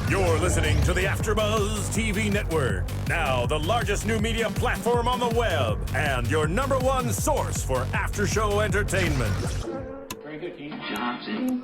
You're listening to the AFTERBUZZ TV Network, now the largest new media platform on the web, and your #1 source for after-show entertainment. Very good, Dean. Johnson.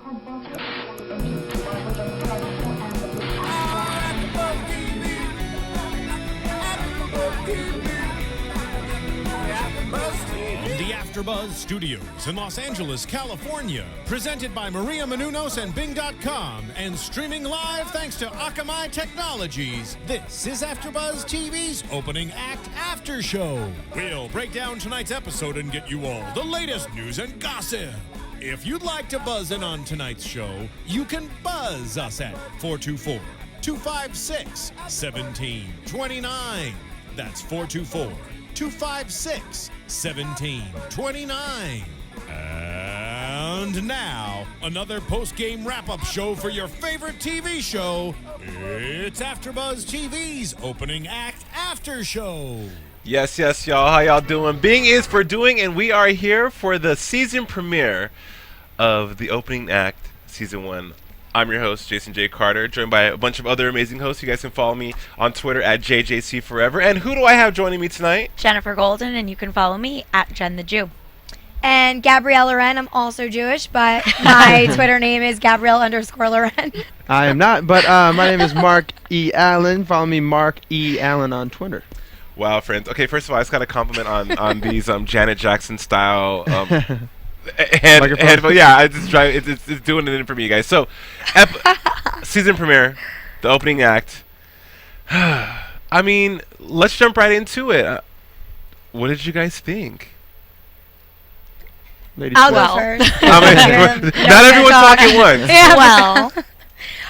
The AFTERBUZZ Studios in Los Angeles, California. Presented by Maria Menounos and Bing.com and streaming live thanks to Akamai Technologies. This is AFTERBUZZ TV's Opening Act After Show. We'll break down tonight's episode and get you all the latest news and gossip. If you'd like to buzz in on tonight's show, you can buzz us at 424-256-1729. That's 424-256-1729. And now, another post-game wrap-up show for your favorite TV show. It's AFTERBUZZ TV's Opening Act After Show. Yes, y'all. How y'all doing? Bing is for doing, and we are here for the season premiere of the Opening Act Season 1. I'm your host, Jason J. Carter, joined by a bunch of other amazing hosts. You guys can follow me on Twitter at JJCForever. And who do I have joining me tonight? Jenifer Golden, and you can follow me at Jen the Jew. And Gabrielle Loren. I'm also Jewish, but my Twitter name is Gabrielle_Loren. I am not, but my name is Mark E. Allen. Follow me, Mark E. Allen, on Twitter. Wow, friends. Okay, first of all, I just got a compliment on these Janet Jackson style headphones. Yeah, it's doing it in for me, guys. So, season premiere, the opening act. I mean, let's jump right into it. What did you guys think? I'll go first. Not everyone talk at once. Yeah, well,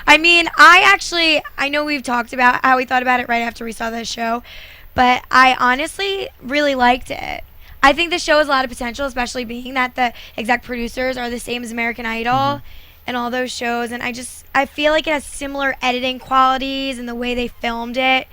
I mean, I know we've talked about how we thought about it right after we saw the show, but I honestly really liked it. I think the show has a lot of potential, especially being that the exec producers are the same as American Idol and all those shows. And I feel like it has similar editing qualities and the way they filmed it.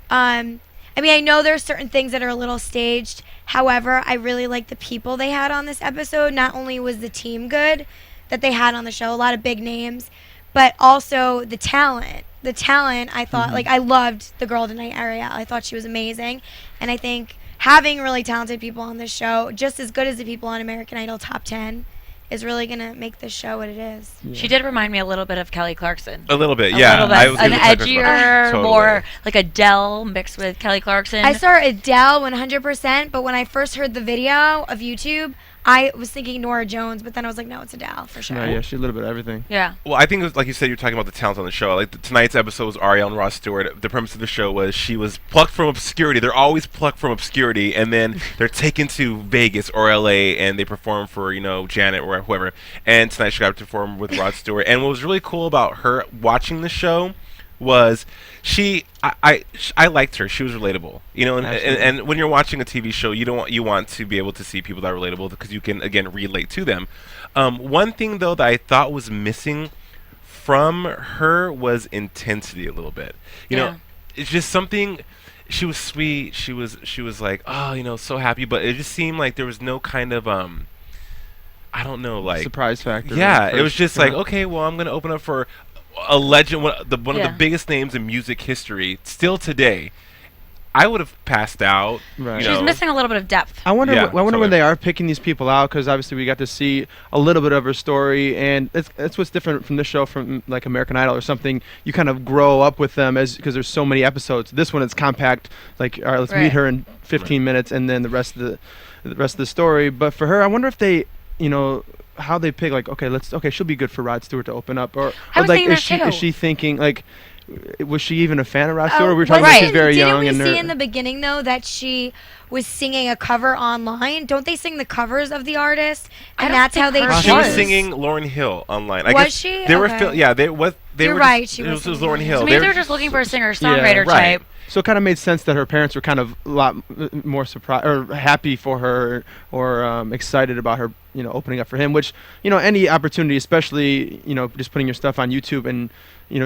I mean, I know there's certain things that are a little staged. However, I really like the people they had on this episode. Not only was the team good that they had on the show, a lot of big names, but also the talent. The talent, I thought, like, I loved the girl tonight, Arielle. I thought she was amazing. And I think having really talented people on this show, just as good as the people on American Idol Top 10, is really going to make this show what it is. Yeah. She did remind me a little bit of Kelly Clarkson. A little bit, yeah. An edgier, more like Adele mixed with Kelly Clarkson. I saw Adele 100%, but when I first heard the video of YouTube, I was thinking Norah Jones, but then I was like, no, it's Adele for sure. No, yeah, she's a little bit of everything. Yeah. Well, I think, like you said, you're talking about the talent on the show. Like, tonight's episode was Ariel and Rod Stewart. The premise of the show was she was plucked from obscurity. They're always plucked from obscurity, and then they're taken to Vegas or LA, and they perform for, Janet or whoever. And tonight she got to perform with Rod Stewart. And what was really cool about her watching the show was I liked her. She was relatable, and when you're watching a TV show, you want to be able to see people that are relatable because you can, again, relate to them. One thing though that I thought was missing from her was intensity a little bit. It's just something. She was sweet. She was like, so happy, but it just seemed like there was no kind of I don't know, like surprise factor. Yeah, it was just like, okay, well, I'm gonna open up for a legend, one of the biggest names in music history, still today. I would have passed out. Right. She's missing a little bit of depth. I wonder when they are picking these people out, because obviously we got to see a little bit of her story, and that's what's different from this show from like American Idol or something. You kind of grow up with them because there's so many episodes. This one is compact. Like, all right, let's meet her in 15 minutes, and then the rest of the story. But for her, I wonder if they, how they pick, like, okay, she'll be good for Rod Stewart to open up, or like, is she thinking, like, was she even a fan of Rod Stewart? We were talking about she's very young. Didn't we see in the beginning though that she was singing a cover online? Don't they sing the covers of the artist, and that's how they? She was singing Lauryn Hill online. I guess she? They were. You're right. She was Lauryn Hill. So maybe they were just looking for a singer-songwriter type. So it kind of made sense that her parents were kind of a lot more surprised or happy for her, or excited about her, opening up for him. Which, any opportunity, especially, just putting your stuff on YouTube, and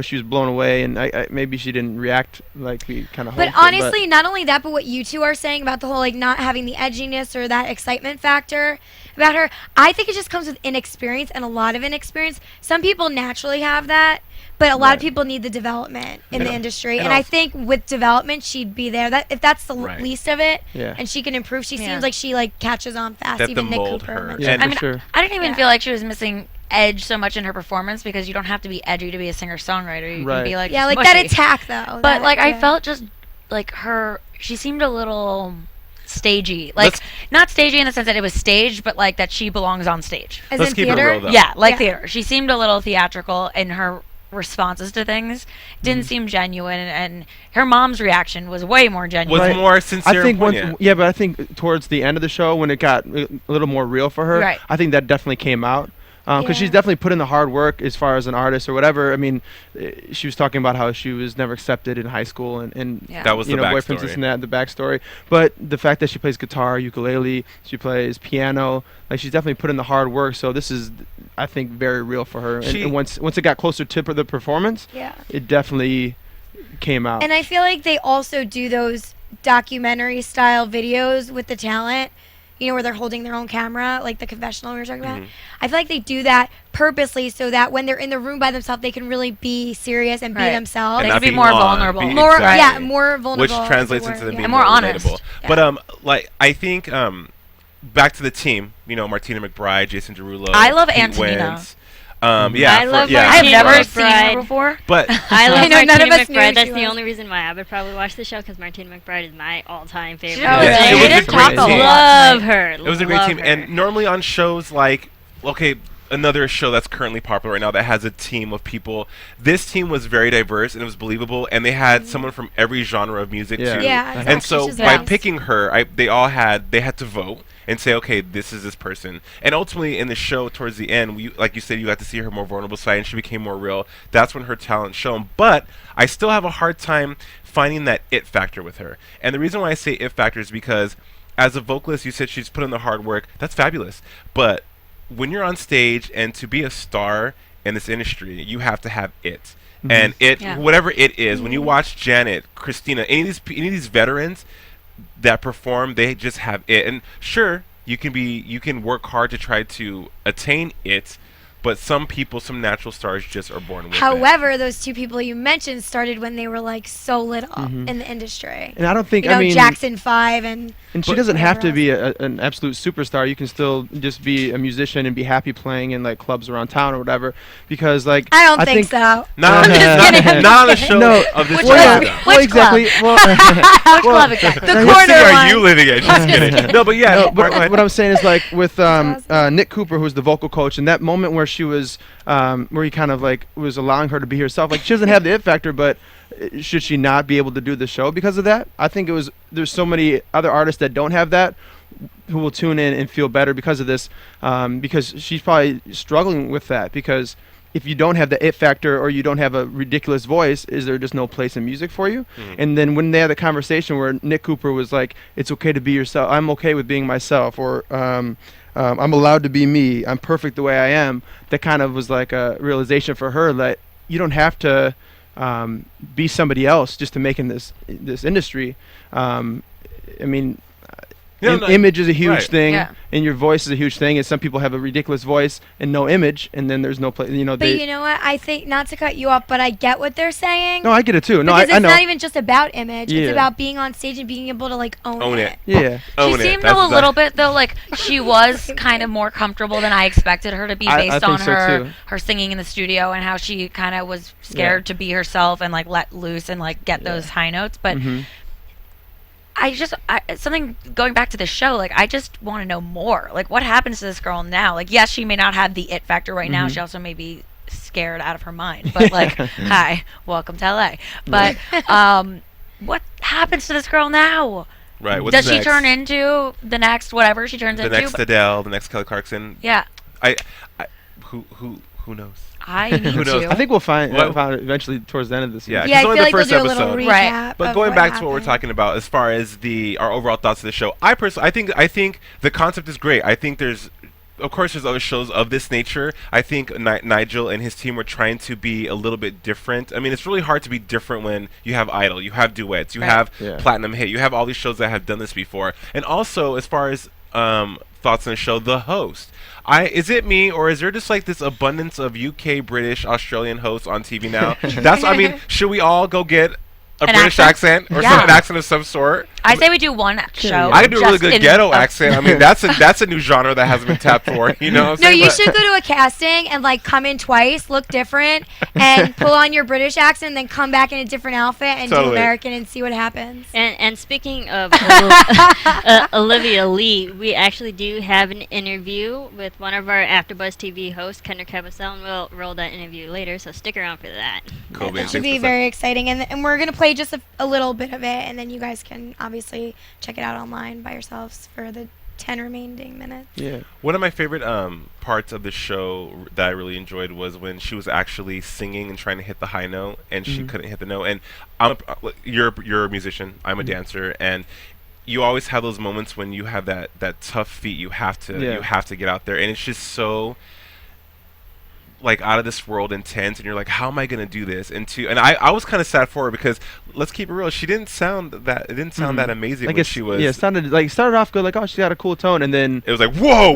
she was blown away, and I maybe she didn't react like we kind of hoped. But honestly, not only that, but what you two are saying about the whole, like, not having the edginess or that excitement factor about her, I think it just comes with inexperience, and a lot of inexperience. Some people naturally have that, but a lot of Right. people need the development in And- the industry, and and I also- think with development she'd be there. That if that's the Right. least of it, Yeah. and she can improve. She Yeah. seems like she like catches on fast. That Even the Nick mold Cooper her. mentioned. Yeah, And- for I mean, sure. I didn't even Yeah. feel like she was missing edge so much in her performance because you don't have to be edgy to be a singer-songwriter. You Right. can be like Yeah, like that mushy. attack though. But that- like I yeah. felt just like she seemed a little stagey. Like Let's- not stagey in the sense that it was staged, but like that she belongs on stage. As Let's in keep it theater. real, though. Yeah, like Yeah. theater. She seemed a little theatrical in her responses to things. Didn't seem genuine, and her mom's reaction was way more genuine. Was Right. more sincere. I think and poignant. but I think towards the end of the show when it got a little more real for her, Right. I think that definitely came out. Because Yeah. she's definitely put in the hard work as far as an artist or whatever. I mean, she was talking about how she was never accepted in high school and Yeah. That was you the know, boyfriends, backstory. this and that, the backstory. But the fact that she plays guitar, ukulele, she plays piano, like she's definitely put in the hard work. So this is, I think, very real for her. And once it got closer to the performance, Yeah. it definitely came out. And I feel like they also do those documentary style videos with the talent, you know, where they're holding their own camera, like the confessional we were talking about. I feel like they do that purposely so that when they're in the room by themselves, they can really be serious and be Right. themselves. And They not could be be more on, vulnerable. be- More, exactly. yeah, more vulnerable. Which is the translates word, into them yeah. being And more honest. relatable. Yeah. But like I think back to the team, you know, Martina McBride, Jason Derulo. I love Pete Antonina. Wentz. Yeah, I love I have Martina never McBride. seen her before. But I love I know, none Martina of us knew who McBride. she That's the was. only reason why I would probably watch the show because Martina McBride is my all-time favorite. Oh, yeah, dang. it We was didn't a talk great a team. lot Love tonight. her. it was a great love team. her. And normally on shows like, okay, another show that's currently popular right now that has a team of people. This team was very diverse and it was believable, and they had someone from every genre of music Yeah. too. Yeah, And exactly. And so She's by nice. picking her, they had to vote and say, okay, this is this person. And ultimately, in the show, towards the end, like you said, you got to see her more vulnerable side, and she became more real. That's when her talent shone. But I still have a hard time finding that it factor with her. And the reason why I say it factor is because as a vocalist, you said she's put in the hard work. That's fabulous. But when you're on stage and to be a star in this industry, you have to have it. And it, Yeah. whatever it is, when you watch Janet, Christina, any of these veterans that perform, they just have it. And sure, you can work hard to try to attain it, but some natural stars just are born with it. However, those two people you mentioned started when they were like so little in the industry. And I don't think, You know, I mean, Jackson 5 and she doesn't have to be an absolute superstar. You can still just be a musician and be happy playing in like clubs around town or whatever. Because like I don't think so. Not I'm just kidding. not on the show No. of this Which show. club? though. Well, Which exactly. Well, Which club exactly? The What city corner are one. you living in? Just kidding. No, but yeah. no, Mark, but go ahead. what I'm saying is like with awesome. Nick Cooper, who's the vocal coach, and that moment where she was, where he kind of like was allowing her to be herself. Like she doesn't have the it factor, but should she not be able to do the show because of that? I think there's so many other artists that don't have that, who will tune in and feel better because of this, because she's probably struggling with that because. If you don't have the it factor or you don't have a ridiculous voice, is there just no place in music for you? And then when they had the conversation where Nick Cooper was like, "It's okay to be yourself. I'm okay with being myself," or I'm allowed to be me. I'm perfect the way I am. That kind of was like a realization for her that you don't have to be somebody else just to make in this industry. I mean. No, no, Image is a huge right. thing, Yeah. and your voice is a huge thing. And some people have a ridiculous voice and no image, and then there's no place. You know, But you know what? I think, not to cut you off, but I get what they're saying. no, I get it too. No, because I it's know. not even just about image. Yeah. It's about being on stage and being able to like own it. Yeah, Own She it. seemed That's though a exactly- little bit though like she was kind of more comfortable than I expected her to be I based think on so, her too. her singing in the studio and how she kind of was scared to be herself and like let loose and like get those high notes. But something going back to the show, like I just want to know more. Like what happens to this girl now? Like yes, she may not have the it factor right now. She also may be scared out of her mind. But like, hi, welcome to LA. But what happens to this girl now? Right. What's Does she next? turn into the next whatever she turns the into? next Adele, the next Kelly Clarkson? Yeah, Who knows? I need Who knows? to. I think we'll find Well- out eventually towards the end of this. Yeah. Yeah, I It's only feel the like we'll first do a little episode. recap. Right. But of going what back to what we're happened. talking about, as far as our overall thoughts of the show, I think the concept is great. I think of course, there's other shows of this nature. I think Nigel and his team were trying to be a little bit different. I mean, it's really hard to be different when you have Idol, you have duets, you have Yeah. Platinum Hit, you have all these shows that have done this before. And also, as far as thoughts on the show, the host. Is it me, or is there just like this abundance of UK, British, Australian hosts on TV now? I mean, should we all go get a British accent or an accent of some sort? I say we do one show. I can do a really good ghetto accent. I mean, that's a new genre that hasn't been tapped for. You know what I'm saying? No, you should go to a casting and like come in twice, look different, and pull on your British accent, and then come back in a different outfit and do American and see what happens. And speaking of Olivia Lee, we actually do have an interview with one of our AfterBuzz TV hosts, Kendra Cabasel, and we'll roll that interview later, so stick around for that. Cool, It should be very exciting, and we're going to play just a little bit of it, and then you guys can obviously check it out online by yourselves for the 10 remaining minutes. Yeah. One of my favorite parts of the show that I really enjoyed was when she was actually singing and trying to hit the high note, and she couldn't hit the note. And you're a musician, I'm a dancer, and you always have those moments when you have that tough feat. You have to get out there, and it's just so like out of this world intense, and you're like, how am I gonna do this? And I was kind of sad for her because let's keep it real, she didn't sound that that amazing when she was. Yeah, it started off good, like, oh, she got a cool tone, and then it was like, whoa,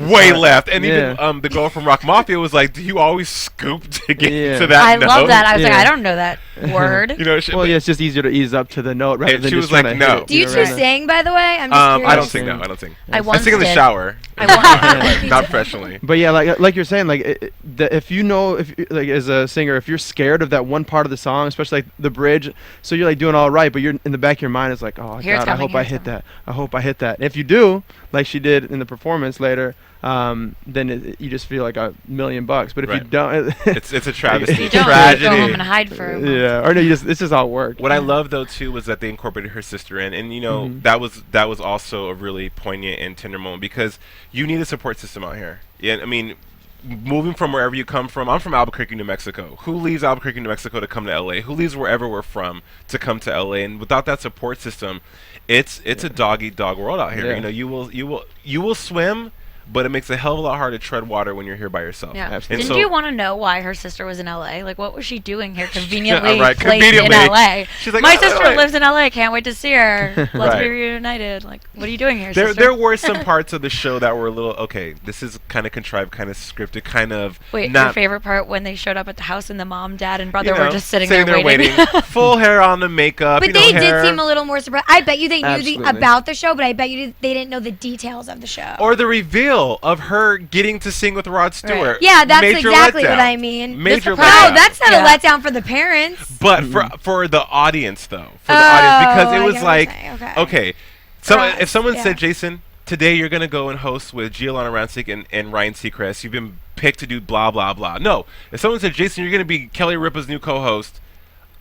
way left. And even the girl from Rock Mafia was like, do you always scoop to get to that note? I love that. I was like, I don't know that word. You know, it's just easier to ease up to the note rather than she just was like, no. Do you two sing, by the way? I'm just curious. I don't sing. No, I don't sing. I sing in the shower. Not professionally. But yeah, like you're saying, like if you know, like as a singer, if you're scared of that one part of the song, especially like the bridge, so you're like doing all right, but you're in the back of your mind is like, oh God, I hope I hit that. I hope I hit that. And if you do, like she did in the performance later, then you just feel like $1,000,000. But if you don't, it's a travesty. You don't tragedy. go home and hide for a month. Yeah, or no, it's just how it worked. What I love though too was that they incorporated her sister in, and you know that was also a really poignant and tender moment because you need a support system out here. Yeah, I mean, moving from wherever you come from, I'm from Albuquerque, New Mexico. Who leaves Albuquerque, New Mexico to come to LA? Who leaves wherever we're from to come to LA? And without that support system, it's a dog eat dog world out here. Yeah. You know, you will swim, but it makes it a hell of a lot harder to tread water when you're here by yourself. Yeah. Absolutely. Didn't you want to know why her sister was in LA? Like, what was she doing here conveniently placed conveniently. in LA? She's like, my sister lives in LA. Can't wait to see her. Let's be Right. reunited. Like, what are you doing here, There sister? were some parts of the show that were a little, okay, this is kind of contrived, kind of scripted, kind of Wait, not, your favorite part when they showed up at the house and the mom, dad, and brother you know, were just sitting there waiting. Full hair on the makeup. But they did seem a little more surprised. I bet you they knew Absolutely. about the show, but I bet you they didn't know the details of the show. Or the reveal of her getting to sing with Rod Stewart. Yeah, that's Major exactly letdown. what I mean. Major No, letdown. that's not a letdown for the parents. But for the audience, though. For the audience. Because I it was get what like, you're saying. okay. So Right, if someone yeah. said, Jason, today you're going to go and host with Giovanna Rancic and Ryan Seacrest. You've been picked to do blah, blah, blah. No. If someone said, Jason, you're going to be Kelly Ripa's new co-host,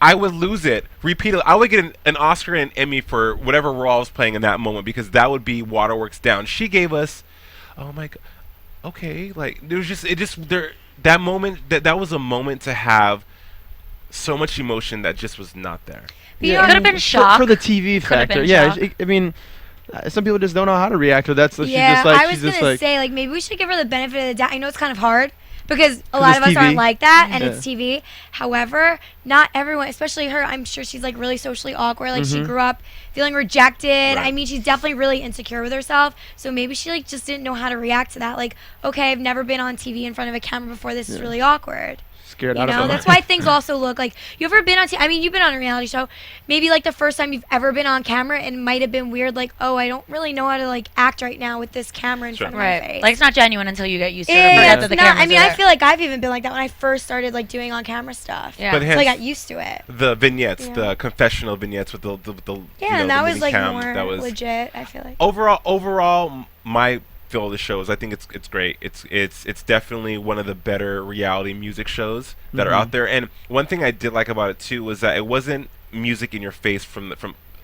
I would lose it. Repeat it. I would get an Oscar and an Emmy for whatever role I was playing in that moment because that would be Waterworks down. She gave us, oh my God. Okay, like there was that moment that was a moment to have so much emotion that just was not there. Yeah, could have been shock for the TV factor. Yeah, I mean, some people just don't know how to react to that. So Yeah, she's just like, I was gonna like, say like maybe we should give her the benefit of the doubt. I know it's kind of hard because a lot of us aren't like that, and it's TV. However, not everyone, especially her, I'm sure she's like really socially awkward. Like she grew up feeling rejected. Right. I mean, she's definitely really insecure with herself. So maybe she like just didn't know how to react to that. Like, okay, I've never been on TV in front of a camera before. This is really awkward. scared You out know, of that's why things also look like. You ever been on? I mean, you've been on a reality show. Maybe like the first time you've ever been on camera, it might have been weird. Like, oh, I don't really know how to like act right now with this camera in front of my face. Like it's not genuine until you get used to it. And forget that the not. cameras I mean, are I there. feel like I've even been like that when I first started like doing on camera stuff. Yeah. But So I got used to it. The vignettes, Yeah. the confessional vignettes with the Yeah, and that was like cam, more that was legit. I feel like. overall my feel of the show is I think it's great. It's definitely one of the better reality music shows that are out there. And one thing I did like about it too was that it wasn't music in your face from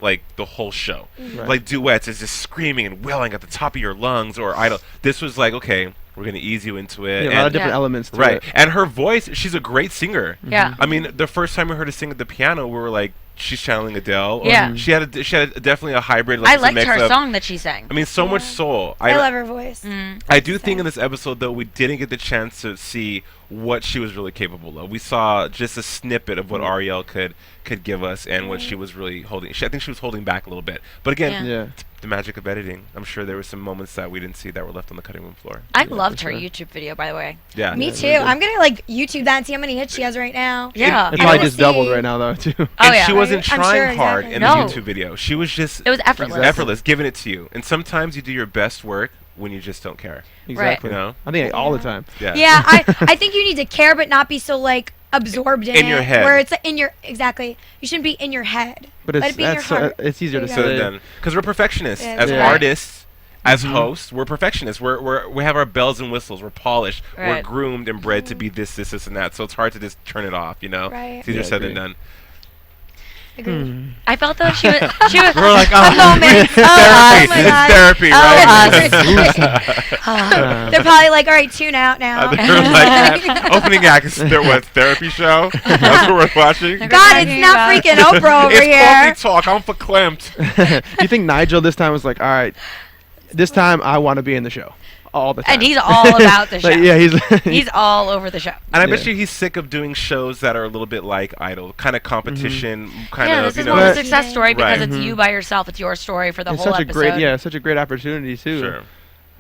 like the whole show. Right. Like duets is just screaming and wailing at the top of your lungs or idle. This was like, okay, we're gonna ease you into it. Yeah, a lot of different elements to right. it. And her voice, she's a great singer. Yeah. I mean, the first time we heard her sing at the piano, we were like, she's channeling Adele. Or Yeah. She had definitely a hybrid. I Like, liked mix her of, song that she sang. I mean, so much soul. I love her voice. I do think in this episode, though, we didn't get the chance to see what she was really capable of. We saw just a snippet of what Arielle could give us, and what she was really holding. I think she was holding back a little bit. But again, the magic of editing. I'm sure there were some moments that we didn't see that were left on the cutting room floor. I loved her YouTube video, by the way. Yeah. Me too. I'm gonna like YouTube that and see how many hits she has right now. Yeah. It probably just doubled right now though too. And she wasn't I'm trying sure, hard exactly. in No. the YouTube video. She was just It was effortless. effortless, giving it to you. And sometimes you do your best work when you just don't care. Exactly. You know? I think all the time. Yeah. Yeah, I think you need to care, but not be so like absorbed in your it, head. where it's in your You shouldn't be in your head. But Let it's it be in your heart. it's easier to There So you say. then, because we're perfectionists Yeah. as Yeah. artists, as hosts, we're perfectionists. We have our bells and whistles. We're polished. We're Right. groomed and bred to be this, and that. So it's hard to just turn it off. You know, Right. it's easier Yeah, said than agree. done. Agreed. I felt though she was We're like, A moment. therapy. my It's God. therapy, right? They're probably like, all right, tune out now. They're like, opening act is their what therapy show? That's what we're watching. God, it's not freaking Oprah over It's here. coffee talk. I'm verklempt. Do you think Nigel this time was like, all right, this time I want to be in the show all the time? and he's all about the show. Like, yeah, He's all over the show. And I bet Yeah. you he's sick of doing shows that are a little bit like Idol, kind of competition, kind Yeah, of, this you is know. more of a But- success story because Right. it's you by yourself. It's your story for the it's whole such a episode. great, such a great opportunity too. Sure.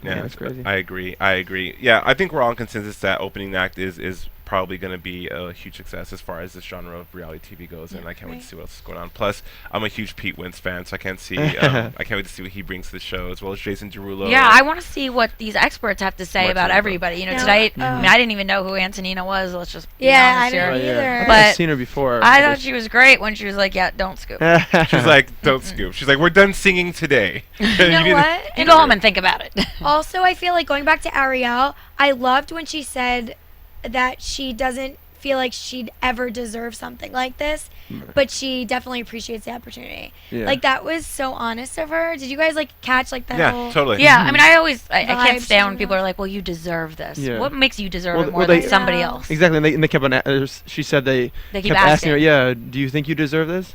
Yeah, that's crazy. I agree. Yeah, I think we're all in consensus that opening act is probably going to be a huge success as far as this genre of reality TV goes, and I can't wait to see what else is going on. Plus, I'm a huge Pete Wentz fan, so I can't wait to see what he brings to the show, as well as Jason Derulo. Yeah, I want to see what these experts have to say What's about up, everybody. You know, Yeah. tonight, I mean, I didn't even know who Antonina was. Let's just be Yeah, I honest here. didn't Oh, yeah. either. But I've seen her before. I thought she was great when she was like, "Yeah, don't scoop. She's like, don't scoop. She's like, we're done singing today. You know what? You go home and think about it." Also, I feel like going back to Arielle, I loved when she said that she doesn't feel like she'd ever deserve something like this, but she definitely appreciates the opportunity. Yeah. Like, that was so honest of her. Did you guys like catch like that Yeah, whole totally. Yeah, I mean, I can't Vibes stand when and people all. are like, "Well, you deserve this." Yeah. What makes you deserve Well, it more well, than they- somebody Yeah. else? Exactly, and they kept on. She said they They keep kept asking her, asking. "Yeah, do you think you deserve this?"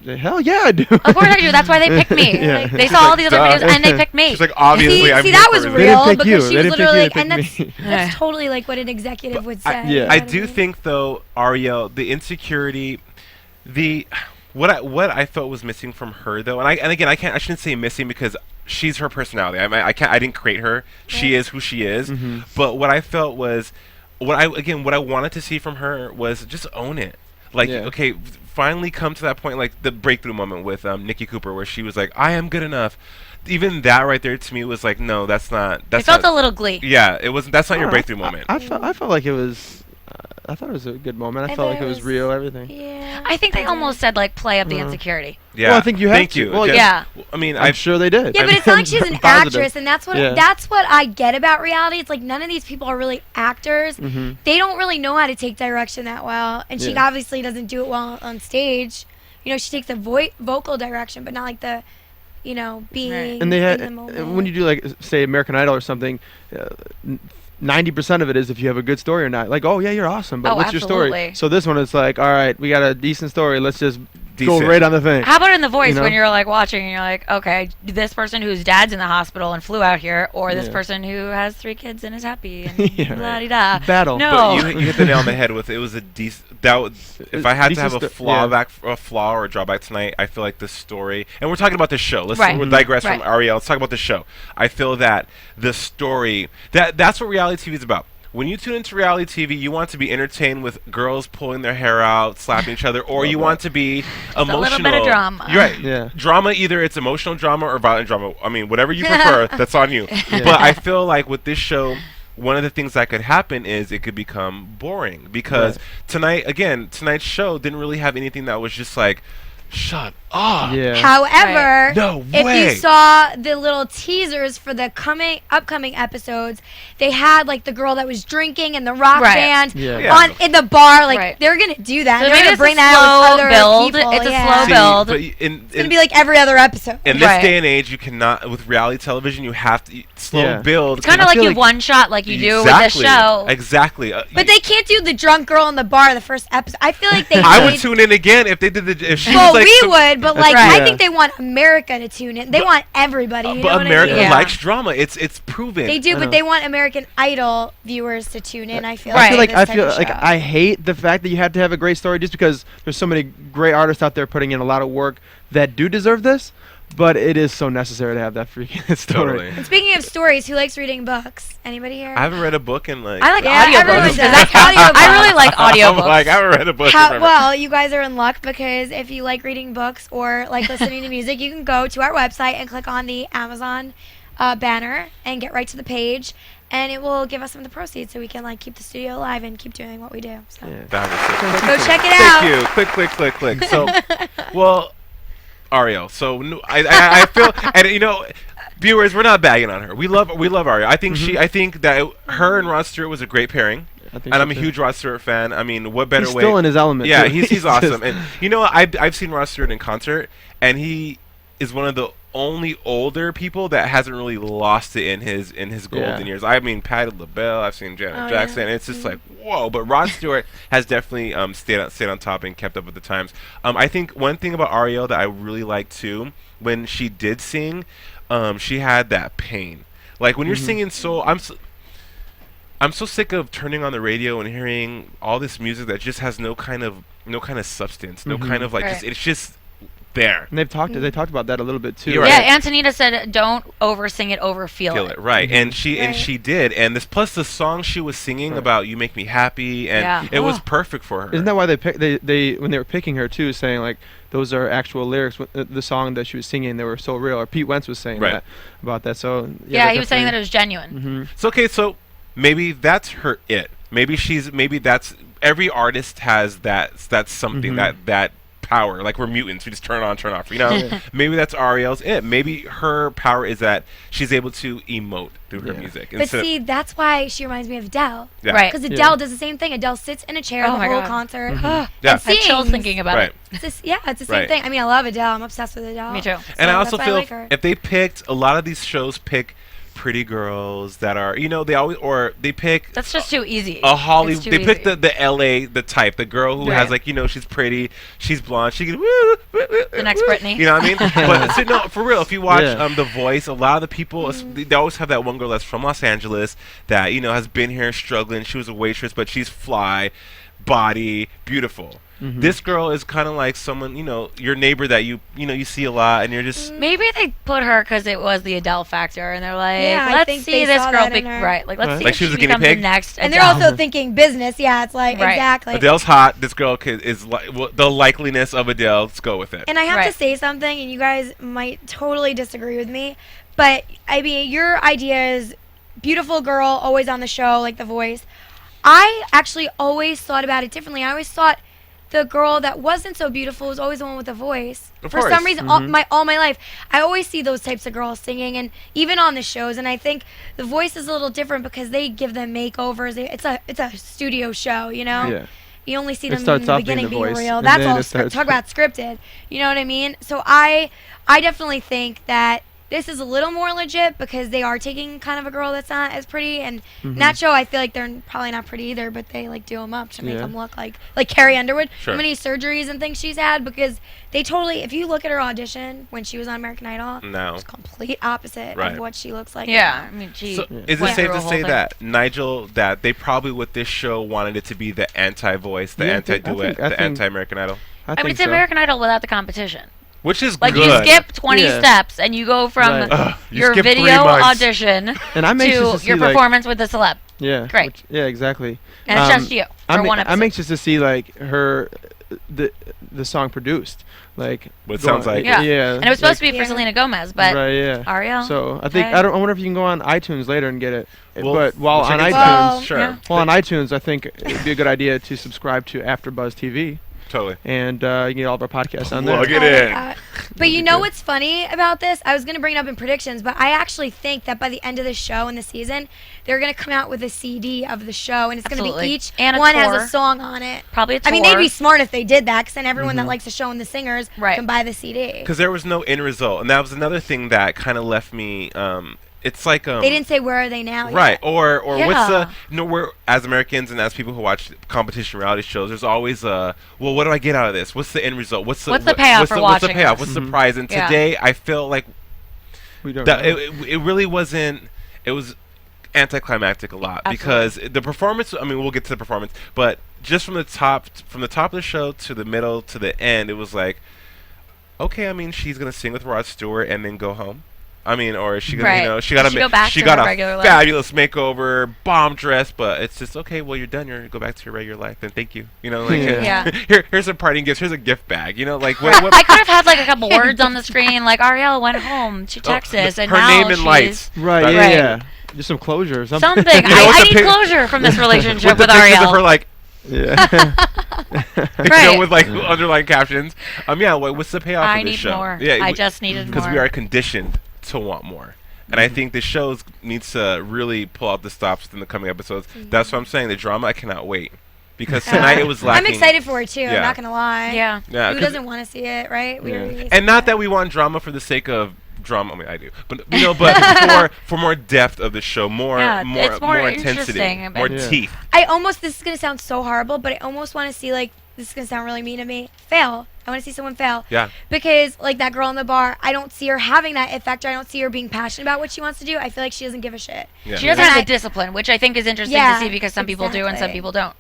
Hell yeah, I do. Of course I do. That's why they picked me. Yeah. Like, they She's saw all like, the other duh. videos and they picked me. She's like, obviously, See, I'm see here that for was this. They didn't real pick you. because she They was didn't pick literally you, like, they and picked that's me. that's totally like what an executive would say. yeah. you know I what do mean? think though, Arielle, the insecurity, what I felt was missing from her though, and again I shouldn't say missing because she's her personality. I didn't create her. She is who she is. But what I felt was what I wanted to see from her was just own it. Like, Yeah. okay, finally come to that point, like the breakthrough moment with Nikki Cooper, where she was like, "I am good enough." Even that right there to me was like, no, that's not. It felt a little Glee. Yeah, it wasn't. That's not your breakthrough moment. I felt like it was. I thought it was a good moment. I felt like it was real. Everything. Yeah. I think they almost said like play up the insecurity. Yeah. Well, I think you have Thank to. you. Well, Just- yeah. I mean, I'm sure they did. Yeah, but it's not like she's an Positive. actress, and that's what Yeah. I get about reality. It's like none of these people are really actors. They don't really know how to take direction that well, and she Yeah. obviously doesn't do it well on stage. You know, she takes the vocal direction, but not like the, you know, being And they had in the moment. when you do like say American Idol or something. 90% of it is if you have a good story or not. Like, oh yeah, you're awesome, but Oh, what's your story? absolutely. So this one is like, all right, we got a decent story. Let's just go Decent. right on the thing. How about in The Voice You know? when you're like watching and you're like, okay, this person whose dad's in the hospital and flew out here, or this Yeah. person who has 3 kids and is happy and Yeah. la-di-da. Battle. No. But you hit the nail on the head with it was a decent. If I had to have a Decent flaw or a drawback tonight, I feel like the story. And we're talking about the show. Let's Right. we'll digress Right. from Arielle. Let's talk about the show. I feel that the story that's what reality TV is about. When you tune into reality TV, you want to be entertained with girls pulling their hair out, slapping each other, or you want to be emotional. little bit of drama. You're right. Yeah. Drama, either it's emotional drama or violent drama. I mean, whatever you prefer, that's on you. But I feel like with this show, one of the things that could happen is it could become boring because tonight's show didn't really have anything that was just like, shut up. Yeah. However, No if way. you saw the little teasers for the upcoming episodes, they had like the girl that was drinking and the rock Right. band Yeah. Yeah. in the bar. Like Right. they're gonna do that. So they're maybe gonna it's bring a that out with slow other build. people. It's a yeah. slow See, build. but It's gonna be like every other episode. in this Right. day and age, you cannot, with reality television, you have to slow Yeah. build. It's kind of I like feel you like- one shot like you do with this show. Exactly. But they can't do the drunk girl in the bar the first episode. I feel like they. I would need- tune in again if they did if she Well, was like we some- would, good, but like Right. I think they want America to tune in. They want everybody. You know But what America I mean? Yeah. likes drama. It's proven. They do, I but know. they want American Idol viewers to tune in. I feel Right. like I this feel type of like show. I hate the fact that you have to have a great story just because there's so many great artists out there putting in a lot of work that do deserve this, but it is so necessary to have that freaking story. Totally. And speaking of stories, who likes reading books? Anybody here? I haven't read a book in like. I like Yeah, everyone audiobooks. does. That's Audiobooks. I really like I'm audiobooks. like, I haven't read a book. in forever. Well, you guys are in luck because if you like reading books or like listening to music, you can go to our website and click on the Amazon banner and get right to the page, and it will give us some of the proceeds so we can like keep the studio alive and keep doing what we do. So Yeah. That was go check it out. Thank you. Click. So, well, Ariel. So I feel, and you know, viewers, we're not bagging on her. We love Ariel. I think I think that her and Rod Stewart was a great pairing. I think And so I'm a too. huge Rod Stewart fan. I mean, what better He's way? still in his element. Yeah, too. he's awesome. And you know, I've seen Rod Stewart in concert, and he is one of the only older people that hasn't really lost it in his golden years. I mean, Patti LaBelle, I've seen Janet Jackson, and it's just like whoa. But Rod Stewart has definitely stayed on top and kept up with the times. I think one thing about Ariel that I really liked too, when she did sing, she had that pain. Like when you're singing soul, I'm so sick of turning on the radio and hearing all this music that just has no kind of substance, no kind of like Right. it's just there. And they talked about that a little bit too. You're Yeah, right. Antonita said, "Don't oversing it, overfeel Feel it." it, right? And she Right. did, and this plus the song she was singing about "You Make Me Happy," and Yeah. it was perfect for her. Isn't that why they picked they when they were picking her too, saying like those are actual lyrics? The song that she was singing, they were so real. Or Pete Wentz was saying Right. that about that. So Yeah, he was saying that it was genuine. Mm-hmm. So okay, so maybe that's her it. Maybe that's every artist has that's something that power. Like we're mutants, we just turn on, turn off. You know, maybe that's Ariel's it. Maybe her power is that she's able to emote through her music. But see, that's why she reminds me of Adele. Yeah. Right. Because Adele does the same thing. Adele sits in a chair Oh the my whole God. concert. Yeah. I have sings. chills thinking about Right. it. It's the same Right. thing. I mean, I love Adele. I'm obsessed with Adele. Me too. And I So also that's why feel like her. if they picked a lot of these shows pick pretty girls that are they always or they pick That's just too easy. a Hollywood. It's too They pick easy. the LA the type, the girl who has Right. like she's pretty, she's blonde, she can The next Britney. You know what I mean? But see, no, for real. If you watch Yeah. The Voice, a lot of the people they always have that one girl that's from Los Angeles that has been here struggling. She was a waitress, but she's fly, body, beautiful. This girl is kind of like someone your neighbor that you see a lot, and you're just Maybe they put her because it was the Adele factor, and they're like, Yeah, I let's think see they this saw girl that in her. right. Like, let's see Like if she was she a guinea becomes pig? the next And they're Adele. also thinking business. Yeah, it's like Right. exactly. Adele's hot. This girl is like the likeliness of Adele. Let's go with it. And I have Right. to say something, and you guys might totally disagree with me, but I mean, your idea is beautiful girl, always on the show, like The Voice. I actually always thought about it differently. I always thought the girl that wasn't so beautiful was always the one with the voice. Of For course. some reason, all my life, I always see those types of girls singing, and even on the shows. And I think The Voice is a little different because they give them makeovers. It's a studio show, Yeah. You only see It them in starts the off being beginning The being Voice, real. and That's then all it starts- talk about scripted. You know what I mean? So I definitely think that this is a little more legit because they are taking kind of a girl that's not as pretty, and in that show I feel like they're probably not pretty either, but they like do them up to make Yeah. them look like Carrie Underwood. Sure. How many surgeries and things she's had, because they totally, if you look at her audition when she was on American Idol, No. it's complete opposite Right. of what she looks like. Yeah, now. I mean, gee. So is it went safe through to a whole say thing. that Nigel, that they probably with this show wanted it to be the anti-voice, the Yeah, I anti-duet, think- the anti-American Idol, I I mean, think it's so. American Idol without the competition. which is Like good. you skip 20 Yeah. steps and you go from Right. You your skip 3 video months. audition And I'm to anxious to see your like, performance with the celeb. yeah, Great. yeah, exactly. And it's just you for one episode. I'm anxious to see like her the song produced, like What sounds like- Yeah. yeah, And it was supposed like, to be for Yeah. Selena Gomez, but right, yeah. Ariel. So I think okay. I wonder if you can go on iTunes later and get it. Well, But while we'll on check it iTunes, out. Well, Sure. yeah. while on iTunes, I think it'd be a good idea to subscribe to AfterBuzz TV, Totally. and you can get all of our podcasts on there. Plug it Oh my in. God. But you know what's funny about this? I was going to bring it up in predictions, but I actually think that by the end of the show and the season, they're going to come out with a CD of the show, and it's going to be Absolutely. each And a one has tour. a song on it. Probably a I mean, they'd tour. be smart if they did that, because then everyone that likes the show and the singers Right. can buy the CD. Because there was no end result, and that was another thing that kind of left me it's like They didn't say where are they now. right yet. or what's the Yeah. we're as Americans and as people who watch competition reality shows, there's always well, what do I get out of this? What's the end result? What's the payoff what's for what's the watching payoff? this? What's the prize? And Yeah. today I feel like We don't that know. it really wasn't. It was anticlimactic a lot because the performance. I mean, we'll get to the performance, but just from the top of the show to the middle to the end, it was like, okay. I mean, she's gonna sing with Rod Stewart and then go home. I mean, or is she gonna, Right. you know, she got Does she go back she to got her a regular life? fabulous makeover, bomb dress, but it's just okay. Well, you're done. You're gonna go back to your regular life, and thank you. You know, like Yeah. here's a parting gift. Here's a gift bag. You know, like what, I could have had like a couple words on the screen, like Ariel went home to Texas, and her now name in she's lights. Right, That- yeah, Right. yeah. Just some closure or something. something. You know, with I the need pic- closure from this relationship with the with pictures of Ariel. her like Yeah. you Right. know, with like underlined captions. Yeah, what's the payoff I of this need show? more. Yeah, I just needed because more. we are conditioned to want more. And I think the show needs to really pull out the stops in the coming episodes. That's what I'm saying. The drama, I cannot wait. Because tonight it was lacking. I'm excited for it too. Yeah. I'm not gonna lie. Yeah. Yeah, Who 'cause- doesn't want to see it, right? We Yeah. already and said not that we want drama for the sake of drama. I mean, I do, but you know, but for more depth of the show, more Yeah, it's more intensity, interesting, more but- Yeah. teeth. This is gonna sound so horrible, but I almost want to see like this is gonna sound really mean to me. Fail. I want to see someone fail. Yeah. Because like that girl in the bar, I don't see her having that it factor. I don't see her being passionate about what she wants to do. I feel like she doesn't give a shit. Yeah. She doesn't And have I- the discipline, which I think is interesting Yeah, to see because some people do and some exactly. people don't.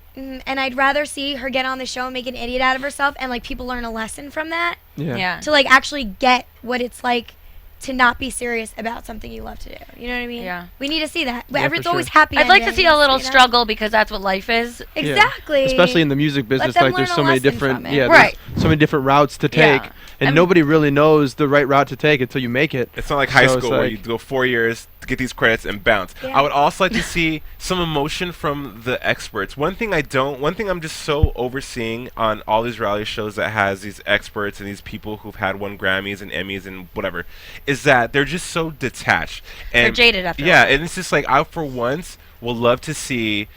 And I'd rather see her get on the show and make an idiot out of herself, and like people learn a lesson from that Yeah. to like actually get what it's like to not be serious about something you love to do. You know what I mean? Yeah. We need to see that. But Yeah, it's for always sure. happy. I'd like to endings, see a little you know? struggle because that's what life is. Yeah. Exactly. Especially in the music business, them like there's learn so a many lesson different, from it. yeah, Right. there's so many different routes to take, Yeah. and I'm- nobody really knows the right route to take until you make it. It's not like high So it's school where like- you go 4 years to get these credits and bounce. Yeah. I would also like to see some emotion from the experts. One thing I'm just so overseeing on all these reality shows that has these experts and these people who've had won Grammys and Emmys and whatever, is that they're just so detached. And They're jaded after yeah, that. and it's just like I for once will love to see,